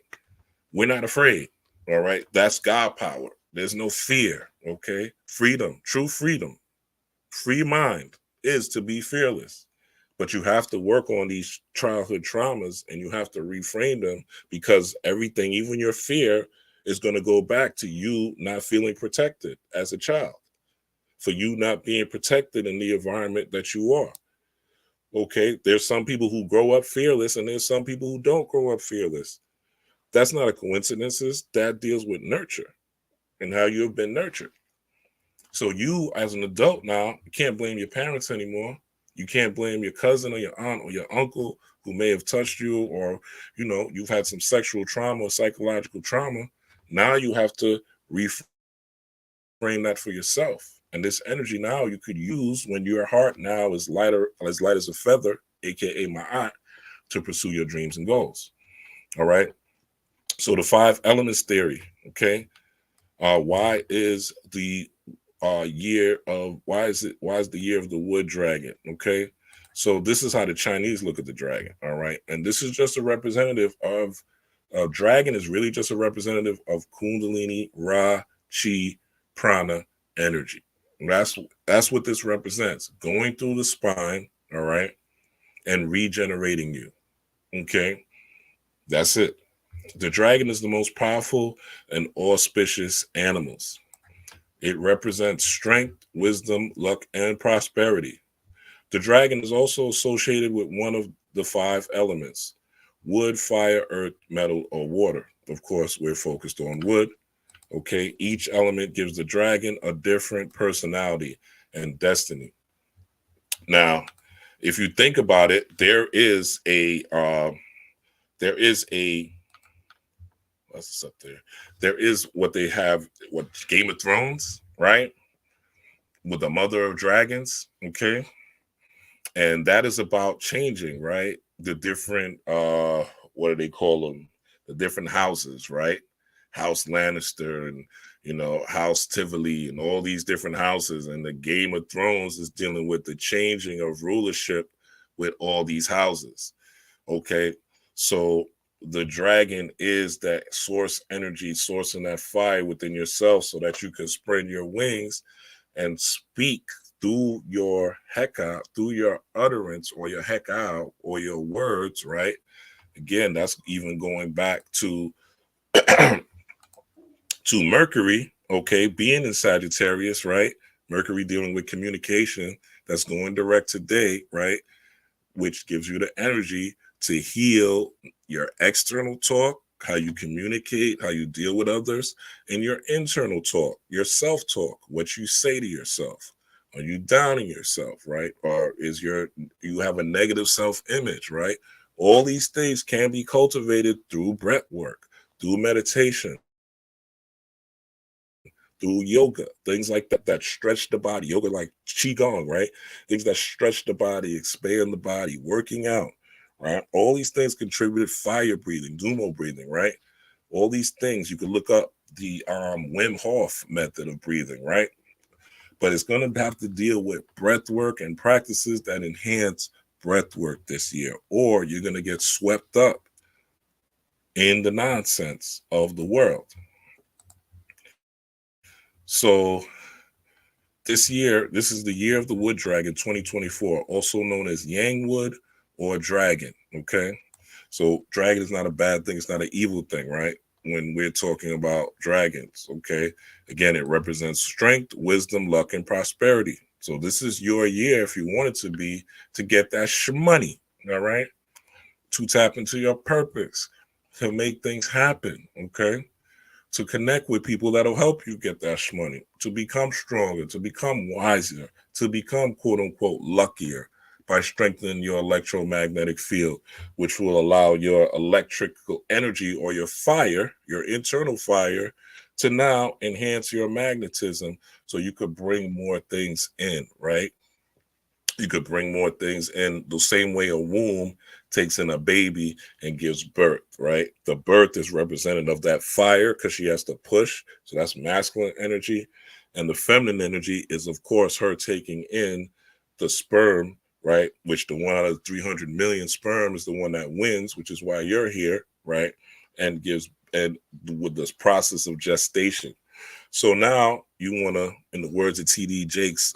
We're not afraid. All right. That's God power. There's no fear. Okay. Freedom, true freedom, free mind is to be fearless. But you have to work on these childhood traumas and you have to reframe them because everything, even your fear, is going to go back to you not feeling protected as a child, for you not being protected in the environment that you are. Okay. There's some people who grow up fearless and there's some people who don't grow up fearless. That's not a coincidence. That deals with nurture and how you have been nurtured. So you, as an adult now, you can't blame your parents anymore. You can't blame your cousin or your aunt or your uncle who may have touched you, or you've had some sexual trauma or psychological trauma. Now you have to reframe that for yourself. And this energy now you could use when your heart now is lighter, as light as a feather, aka my eye, to pursue your dreams and goals. All right. So the 5 elements theory. Okay. Why is the why is the year of the wood dragon? Okay. So this is how the Chinese look at the dragon. All right. And this is just a representative of dragon is really just a representative of Kundalini, Ra, Chi, Prana energy. And that's what this represents. Going through the spine, all right, and regenerating you. Okay. That's it. The dragon is the most powerful and auspicious animals. It represents strength, wisdom, luck, and prosperity. The dragon is also associated with one of the 5 elements: wood, fire, earth, metal, or water. Of course, we're focused on wood. Okay. Each element gives the dragon a different personality and destiny. Now, if you think about it, there is a what's this up there? There is what they have, what Game of Thrones, right? With the Mother of Dragons, okay? And that is about changing, right? The different what do they call them? The different houses, right? House Lannister and House Tivoli and all these different houses. And the Game of Thrones is dealing with the changing of rulership with all these houses. Okay. So the dragon is that source energy, sourcing that fire within yourself so that you can spread your wings and speak through your heka, through your utterance or your heka or your words, right? Again, that's even going back to to Mercury, okay, being in Sagittarius, right? Mercury dealing with communication, that's going direct today, right? Which gives you the energy to heal your external talk, how you communicate, how you deal with others, and your internal talk, your self-talk, what you say to yourself. Are you downing yourself, right? Or you have a negative self-image, right? All these things can be cultivated through breath work, through meditation, through yoga, things like that stretch the body. Yoga like qigong, right? Things that stretch the body, expand the body, working out, right? All these things contributed. Fire breathing, Dumo breathing, right? All these things you can look up the Wim Hof method of breathing, right? But it's going to have to deal with breath work and practices that enhance breath work this year, or you're going to get swept up in the nonsense of the world. So this is the year of the wood dragon 2024, also known as yang wood or dragon. Okay. So dragon is not a bad thing. It's not an evil thing, right? When we're talking about dragons, okay. Again, it represents strength, wisdom, luck, and prosperity. So this is your year, if you want it to be, to get that money. All right. To tap into your purpose, to make things happen. Okay. To connect with people that'll help you get that money, to become stronger, to become wiser, to become quote unquote luckier by strengthening your electromagnetic field, which will allow your electrical energy or your fire, your internal fire, to now enhance your magnetism so you could bring more things in, right? You could bring more things in the same way a womb takes in a baby and gives birth, right? The birth is representative of that fire because she has to push. So that's masculine energy. And the feminine energy is, of course, her taking in the sperm, right? Which the one out of 300 million sperm is the one that wins, which is why you're here, right? And gives, and with this process of gestation. So now you want to, in the words of TD Jakes,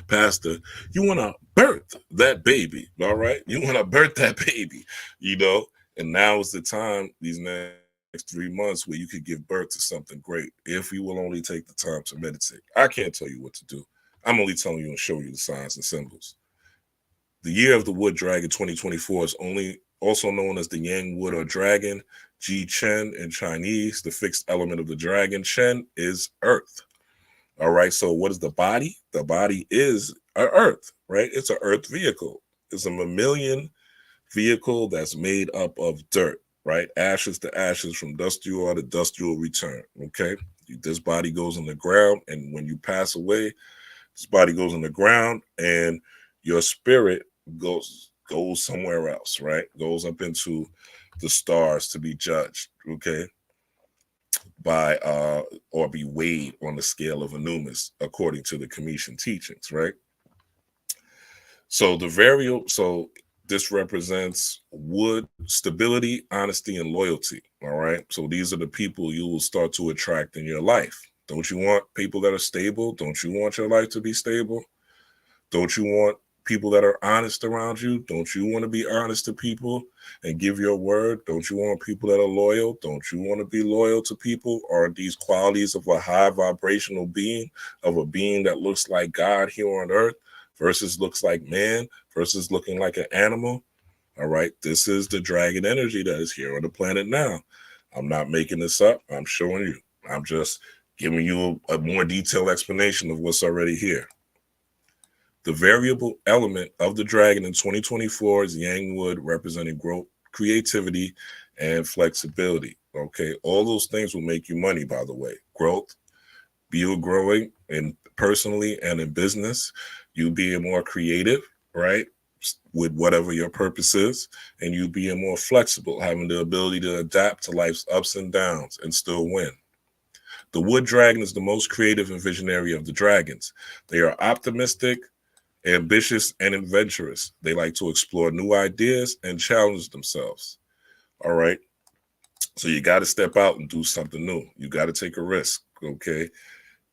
pastor, you want to birth that baby, all right? You want to birth that baby, you know? And now is the time, these next 3 months, where you could give birth to something great if you will only take the time to meditate. I can't tell you what to do. I'm only telling you and showing you the signs and symbols. The year of the wood dragon 2024 is only also known as the Yang wood or dragon, Ji Chen in Chinese. The fixed element of the dragon Chen is earth. All right. So what is the body? The body is a earth, right? It's an earth vehicle. It's a mammalian vehicle that's made up of dirt, right? Ashes to ashes, from dust you are to dust you will return. Okay. This body goes in the ground, and when you pass away, this body goes in the ground, and your spirit goes somewhere else, right? Goes up into the stars to be judged, okay, by or be weighed on the scale of Anumis, according to the Commission teachings, right? So the variable, so this represents wood, stability, honesty, and loyalty. All right. So these are the people you will start to attract in your life. Don't you want people that are stable? Don't you want your life to be stable? Don't you want people that are honest around you? Don't you want to be honest to people and give your word? Don't you want people that are loyal? Don't you want to be loyal to people? Are these qualities of a high vibrational being, of a being that looks like God here on earth versus looks like man versus looking like an animal? All right. This is the dragon energy that is here on the planet now. I'm not making this up. I'm showing you. I'm just giving you a more detailed explanation of what's already here. The variable element of the dragon in 2024 is yang wood, representing growth, creativity, and flexibility. Okay, all those things will make you money, by the way. Growth, you growing in personally and in business, you being more creative, right? With whatever your purpose is, and you being more flexible, having the ability to adapt to life's ups and downs and still win. The wood dragon is the most creative and visionary of the dragons. They are optimistic, ambitious, and adventurous. They like to explore new ideas and challenge themselves. All right. So you got to step out and do something new. You got to take a risk. Okay.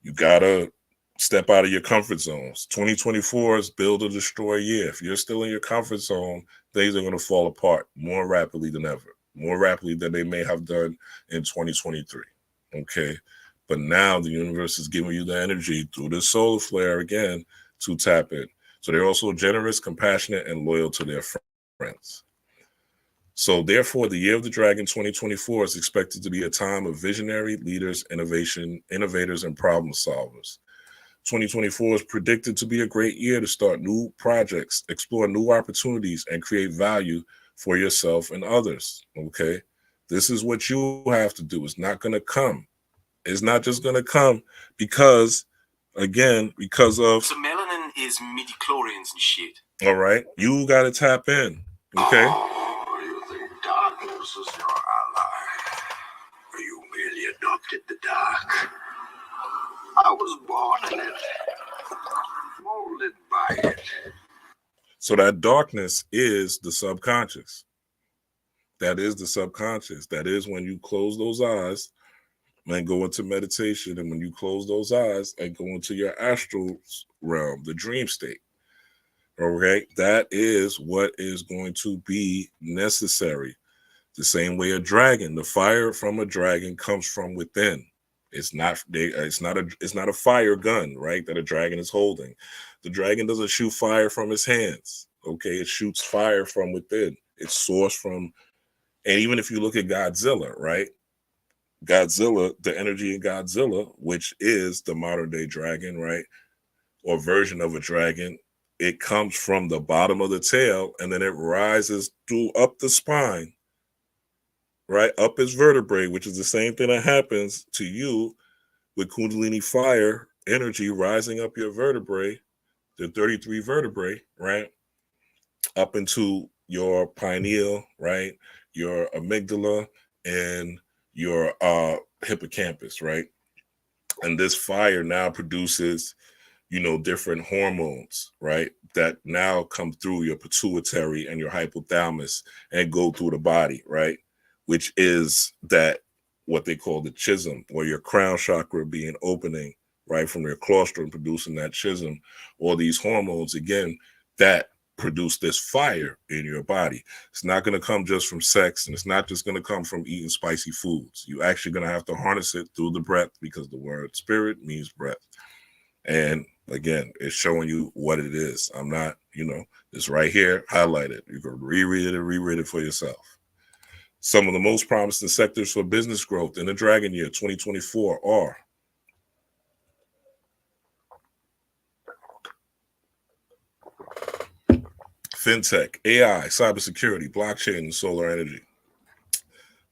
You got to step out of your comfort zones. 2024 is build or destroy year. If you're still in your comfort zone, things are going to fall apart more rapidly than ever, more rapidly than they may have done in 2023. Okay. But now the universe is giving you the energy through the solar flare again to tap in. So they're also generous, compassionate, and loyal to their friends. So therefore, the year of the dragon 2024 is expected to be a time of visionary leaders, innovators, and problem solvers. 2024 is predicted to be a great year to start new projects, explore new opportunities, and create value for yourself and others. Okay. This is what you have to do. It's not going to come. It's not just going to come because, again, because of. So melanin is midi-chlorians and shit. All right. You got to tap in. Okay. Oh, you think darkness is your ally? You merely adopted the dark. I was born in it, molded by it. So that darkness is the subconscious. That is the subconscious. That is when you close those eyes and go into meditation, and when you close those eyes and go into your astral realm, the dream state. Okay, that is what is going to be necessary. The same way a dragon, the fire from a dragon comes from within. It's not a fire gun, right? That a dragon is holding. The dragon doesn't shoot fire from his hands. Okay, it shoots fire from within. It's sourced from, and even if you look at Godzilla, right? Godzilla, the energy in Godzilla, which is the modern day dragon, right? Or version of a dragon, it comes from the bottom of the tail and then it rises through up the spine, right? Up its vertebrae, which is the same thing that happens to you with Kundalini fire energy rising up your vertebrae, the 33 vertebrae, right? Up into your pineal, right? Your amygdala and your hippocampus, right? And this fire now produces, different hormones, right? That now come through your pituitary and your hypothalamus and go through the body, right? Which is that what they call the chism, or your crown chakra being opening, right? From your claustrum producing that chism, or these hormones, again, that produce this fire in your body. It's not going to come just from sex, and it's not just going to come from eating spicy foods. You actually going to have to harness it through the breath, because the word spirit means breath. And again, it's showing you what it is. I'm not, it's right here, highlighted. You can reread it and reread it for yourself. Some of the most promising sectors for business growth in the Dragon Year 2024 are fintech, AI, cybersecurity, blockchain, and solar energy.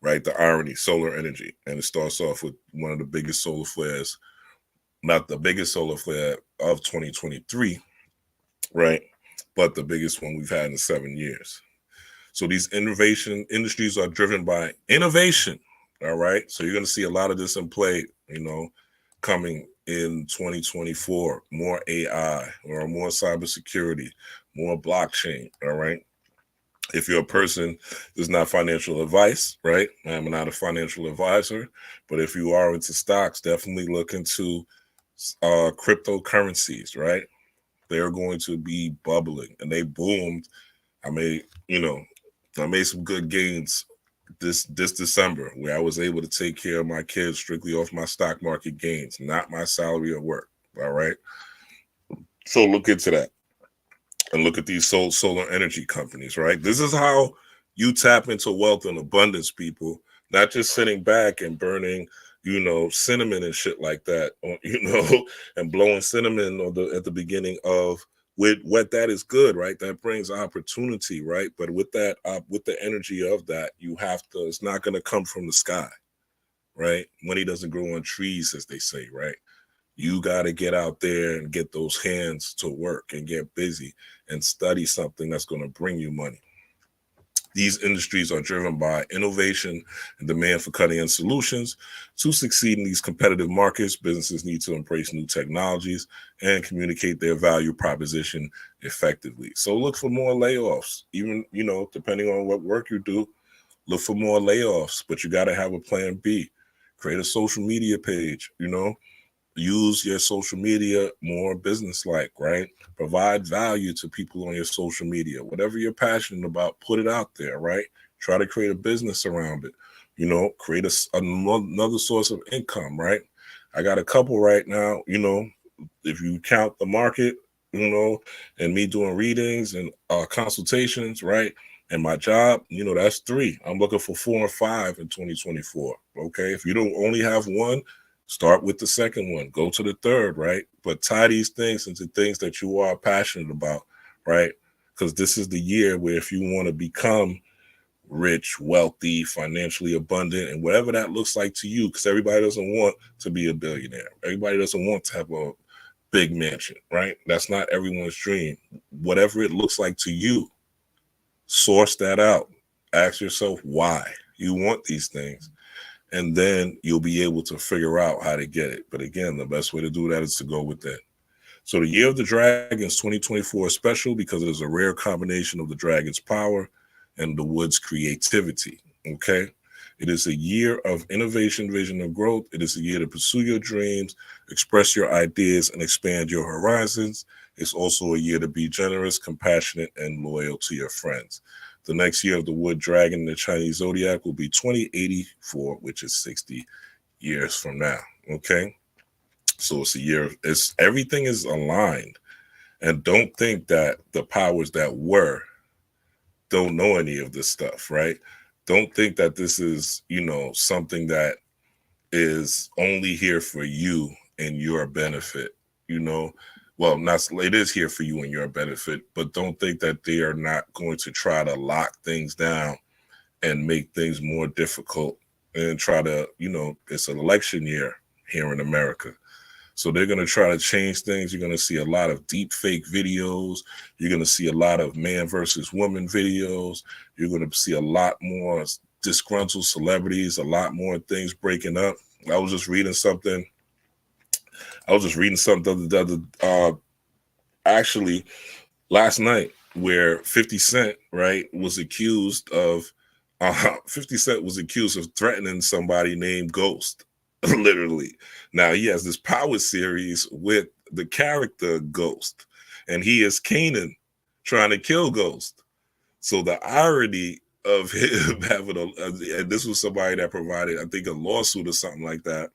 Right? The irony, solar energy. And it starts off with one of the biggest solar flares, not the biggest solar flare of 2023, right? But the biggest one we've had in 7 years. So these innovation industries are driven by innovation. All right. So you're going to see a lot of this in play, coming in 2024. More AI, or more cybersecurity, more blockchain. All right. If you're a person, this is not financial advice, right? I'm not a financial advisor, but if you are into stocks, definitely look into cryptocurrencies, right? They're going to be bubbling, and they boomed. I made some good gains this December, where I was able to take care of my kids strictly off my stock market gains, not my salary at work. All right. So look into that, and look at these solar energy companies, right? This is how you tap into wealth and abundance, people, not just sitting back and burning, cinnamon and shit like that, and blowing cinnamon at the beginning of with what that is good, right? That brings opportunity, right? But with that, with the energy of that, you have to, it's not going to come from the sky, right? Money doesn't grow on trees, as they say, right? You got to get out there and get those hands to work and get busy and study something that's going to bring you money. These industries are driven by innovation and demand for cutting-edge solutions. To succeed in these competitive markets, businesses need to embrace new technologies and communicate their value proposition effectively. So look for more layoffs. Even, depending on what work you do, look for more layoffs, but you got to have a plan B. Create a social media page, use your social media more business-like, right? Provide value to people on your social media. Whatever you're passionate about, put it out there, right? Try to create a business around it. Create another source of income, right? I got a couple right now, if you count the market, and me doing readings and consultations, right? And my job, that's 3. I'm looking for 4 or 5 in 2024. Okay. If you don't only have one, start with the second one, go to the third, right? But tie these things into things that you are passionate about, right? Because this is the year where, if you want to become rich, wealthy, financially abundant, and whatever that looks like to you, because everybody doesn't want to be a billionaire. Everybody doesn't want to have a big mansion, right? That's not everyone's dream. Whatever it looks like to you, source that out. Ask yourself why you want these things, and then you'll be able to figure out how to get it. But again, the best way to do that is to go within. So the Year of the Dragons 2024 is special because it is a rare combination of the dragon's power and the wood's creativity. Okay. It is a year of innovation, vision, and growth. It is a year to pursue your dreams, express your ideas, and expand your horizons. It's also a year to be generous, compassionate, and loyal to your friends. The next year of the wood dragon in the Chinese zodiac will be 2084, which is 60 years from now. Okay. So it's a year, everything is aligned. And don't think that the powers that were don't know any of this stuff, right? Don't think that this is, something that is only here for you and your benefit. Well, not it is here for you and your benefit, but don't think that they are not going to try to lock things down and make things more difficult and try to, it's an election year here in America. So they're going to try to change things. You're going to see a lot of deep fake videos. You're going to see a lot of man versus woman videos. You're going to see a lot more disgruntled celebrities, a lot more things breaking up. I was just reading something. Actually last night where 50 Cent, right, was accused of 50 Cent was accused of threatening somebody named Ghost. Literally. Now he has this power series with the character Ghost, and he is Kanan trying to kill Ghost. So the irony of him having and this was somebody that provided, I think, a lawsuit or something like that,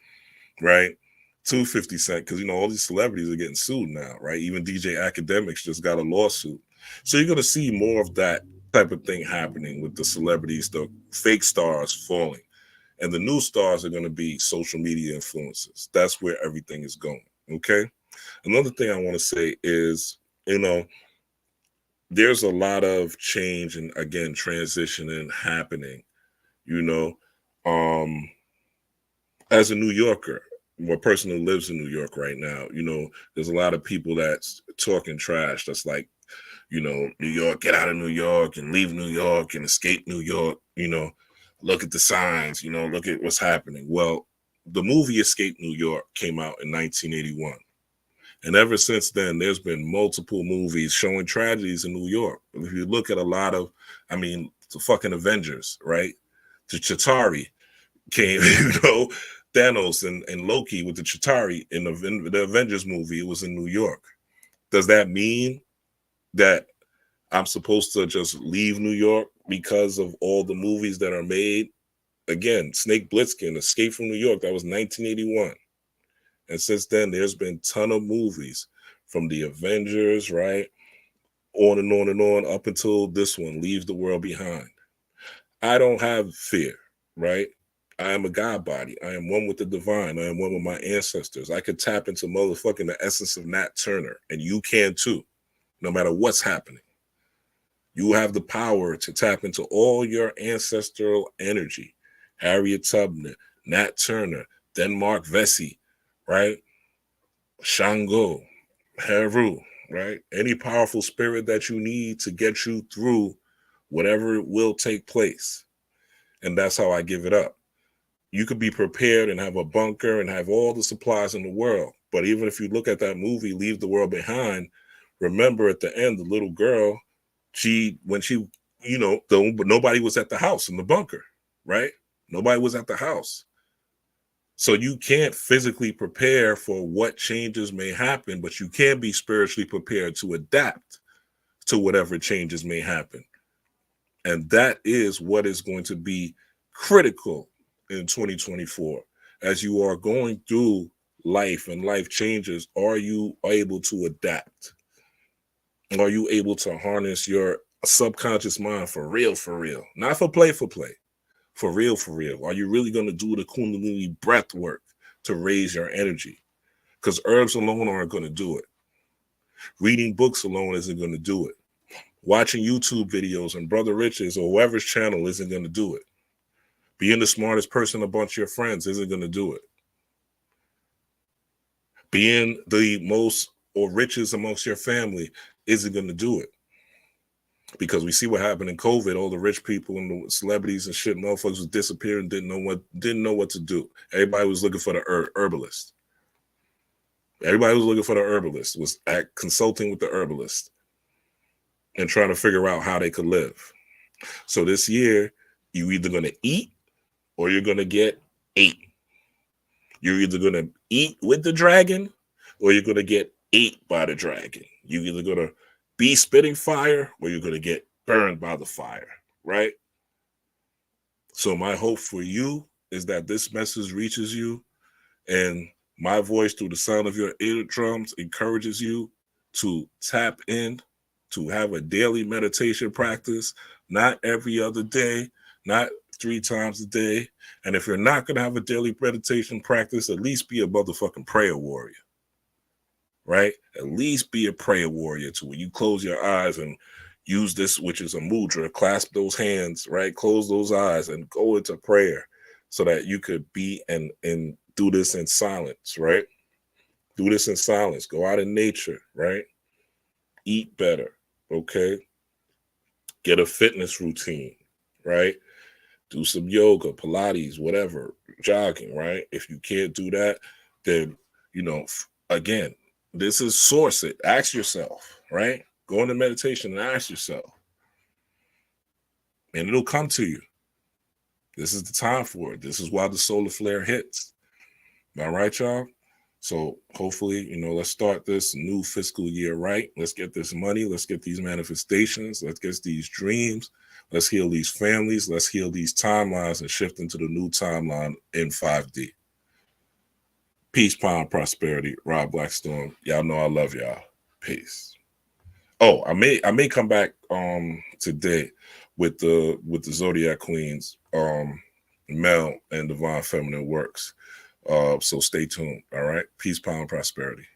right? 250 Cent, because all these celebrities are getting sued now, right? Even DJ Academics just got a lawsuit. So you're gonna see more of that type of thing happening with the celebrities, the fake stars falling. And the new stars are going to be social media influencers. That's where everything is going. Okay. Another thing I want to say is, there's a lot of change and, again, transitioning happening, as a New Yorker, or a person who lives in New York right now, there's a lot of people that's talking trash. That's like, New York, get out of New York and leave New York and escape New York, look at the signs, look at what's happening. Well, the movie Escape New York came out in 1981. And ever since then, there's been multiple movies showing tragedies in New York. If you look at a lot of, the fucking Avengers, right? The Chitauri came, Thanos and Loki with the Chitauri in the Avengers movie, it was in New York. Does that mean that I'm supposed to just leave New York because of all the movies that are made? Again, Snake Plissken, Escape from New York, that was 1981. And since then, there's been a ton of movies from the Avengers, right? On and on and on, up until this one, Leave the World Behind. I don't have fear, right? I am a God body. I am one with the divine. I am one with my ancestors. I could tap into motherfucking the essence of Nat Turner, and you can too, no matter what's happening. You have the power to tap into all your ancestral energy. Harriet Tubman, Nat Turner, Denmark Vesey, right? Shango, Heru, right? Any powerful spirit that you need to get you through whatever will take place. And that's how I give it up. You could be prepared and have a bunker and have all the supplies in the world. But even if you look at that movie, Leave the World Behind, remember at the end, the little girl, nobody was at the house in the bunker, right? Nobody was at the house. So you can't physically prepare for what changes may happen, but you can be spiritually prepared to adapt to whatever changes may happen. And that is what is going to be critical in 2024. As you are going through life and life changes, are you able to adapt? Are you able to harness your subconscious mind for real, not for play, for real, Are you really going to do the Kundalini breath work to raise your energy? Because herbs alone aren't going to do it. Reading books alone isn't going to do it. Watching YouTube videos and Brother Rich's or whoever's channel isn't going to do it. Being the smartest person amongst your friends isn't going to do it. Being the most or richest amongst your family isn't going to do it. Because we see what happened in COVID. All the rich people and the celebrities and shit, motherfuckers was disappearing, didn't know what to do. Everybody was looking for the herbalist. Everybody was looking for the herbalist, was consulting with the herbalist and trying to figure out how they could live. So this year, you're either going to eat or you're going to get ate. You're either going to eat with the dragon or you're going to get ate by the dragon. You're either going to be spitting fire or you're going to get burned by the fire, right? So my hope for you is that this message reaches you and my voice through the sound of your eardrums encourages you to tap in, to have a daily meditation practice, not every other day, not 3 times a day. And if you're not going to have a daily meditation practice, at least be a motherfucking prayer warrior. right? At least be a prayer warrior to when you close your eyes and use this, which is a mudra, clasp those hands, right? Close those eyes and go into prayer so that you could be and do this in silence, right? Do this in silence. Go out in nature, right? Eat better, okay? Get a fitness routine, right? Do some yoga, Pilates, whatever, jogging, right? If you can't do that, then, again, this is source it. Ask yourself, right? Go into meditation and ask yourself, and it'll come to you. This is the time for it. This is why the solar flare hits. All right, y'all? So hopefully, let's start this new fiscal year right. Let's get this money. Let's get these manifestations. Let's get these dreams. Let's heal these families. Let's heal these timelines and shift into the new timeline in 5D. Peace, power, and prosperity. Rob Blackstorm. Y'all know I love y'all. Peace. Oh, I may come back today with the Zodiac Queens, Mel and Divine Feminine Works. So stay tuned. All right. Peace, power, and prosperity.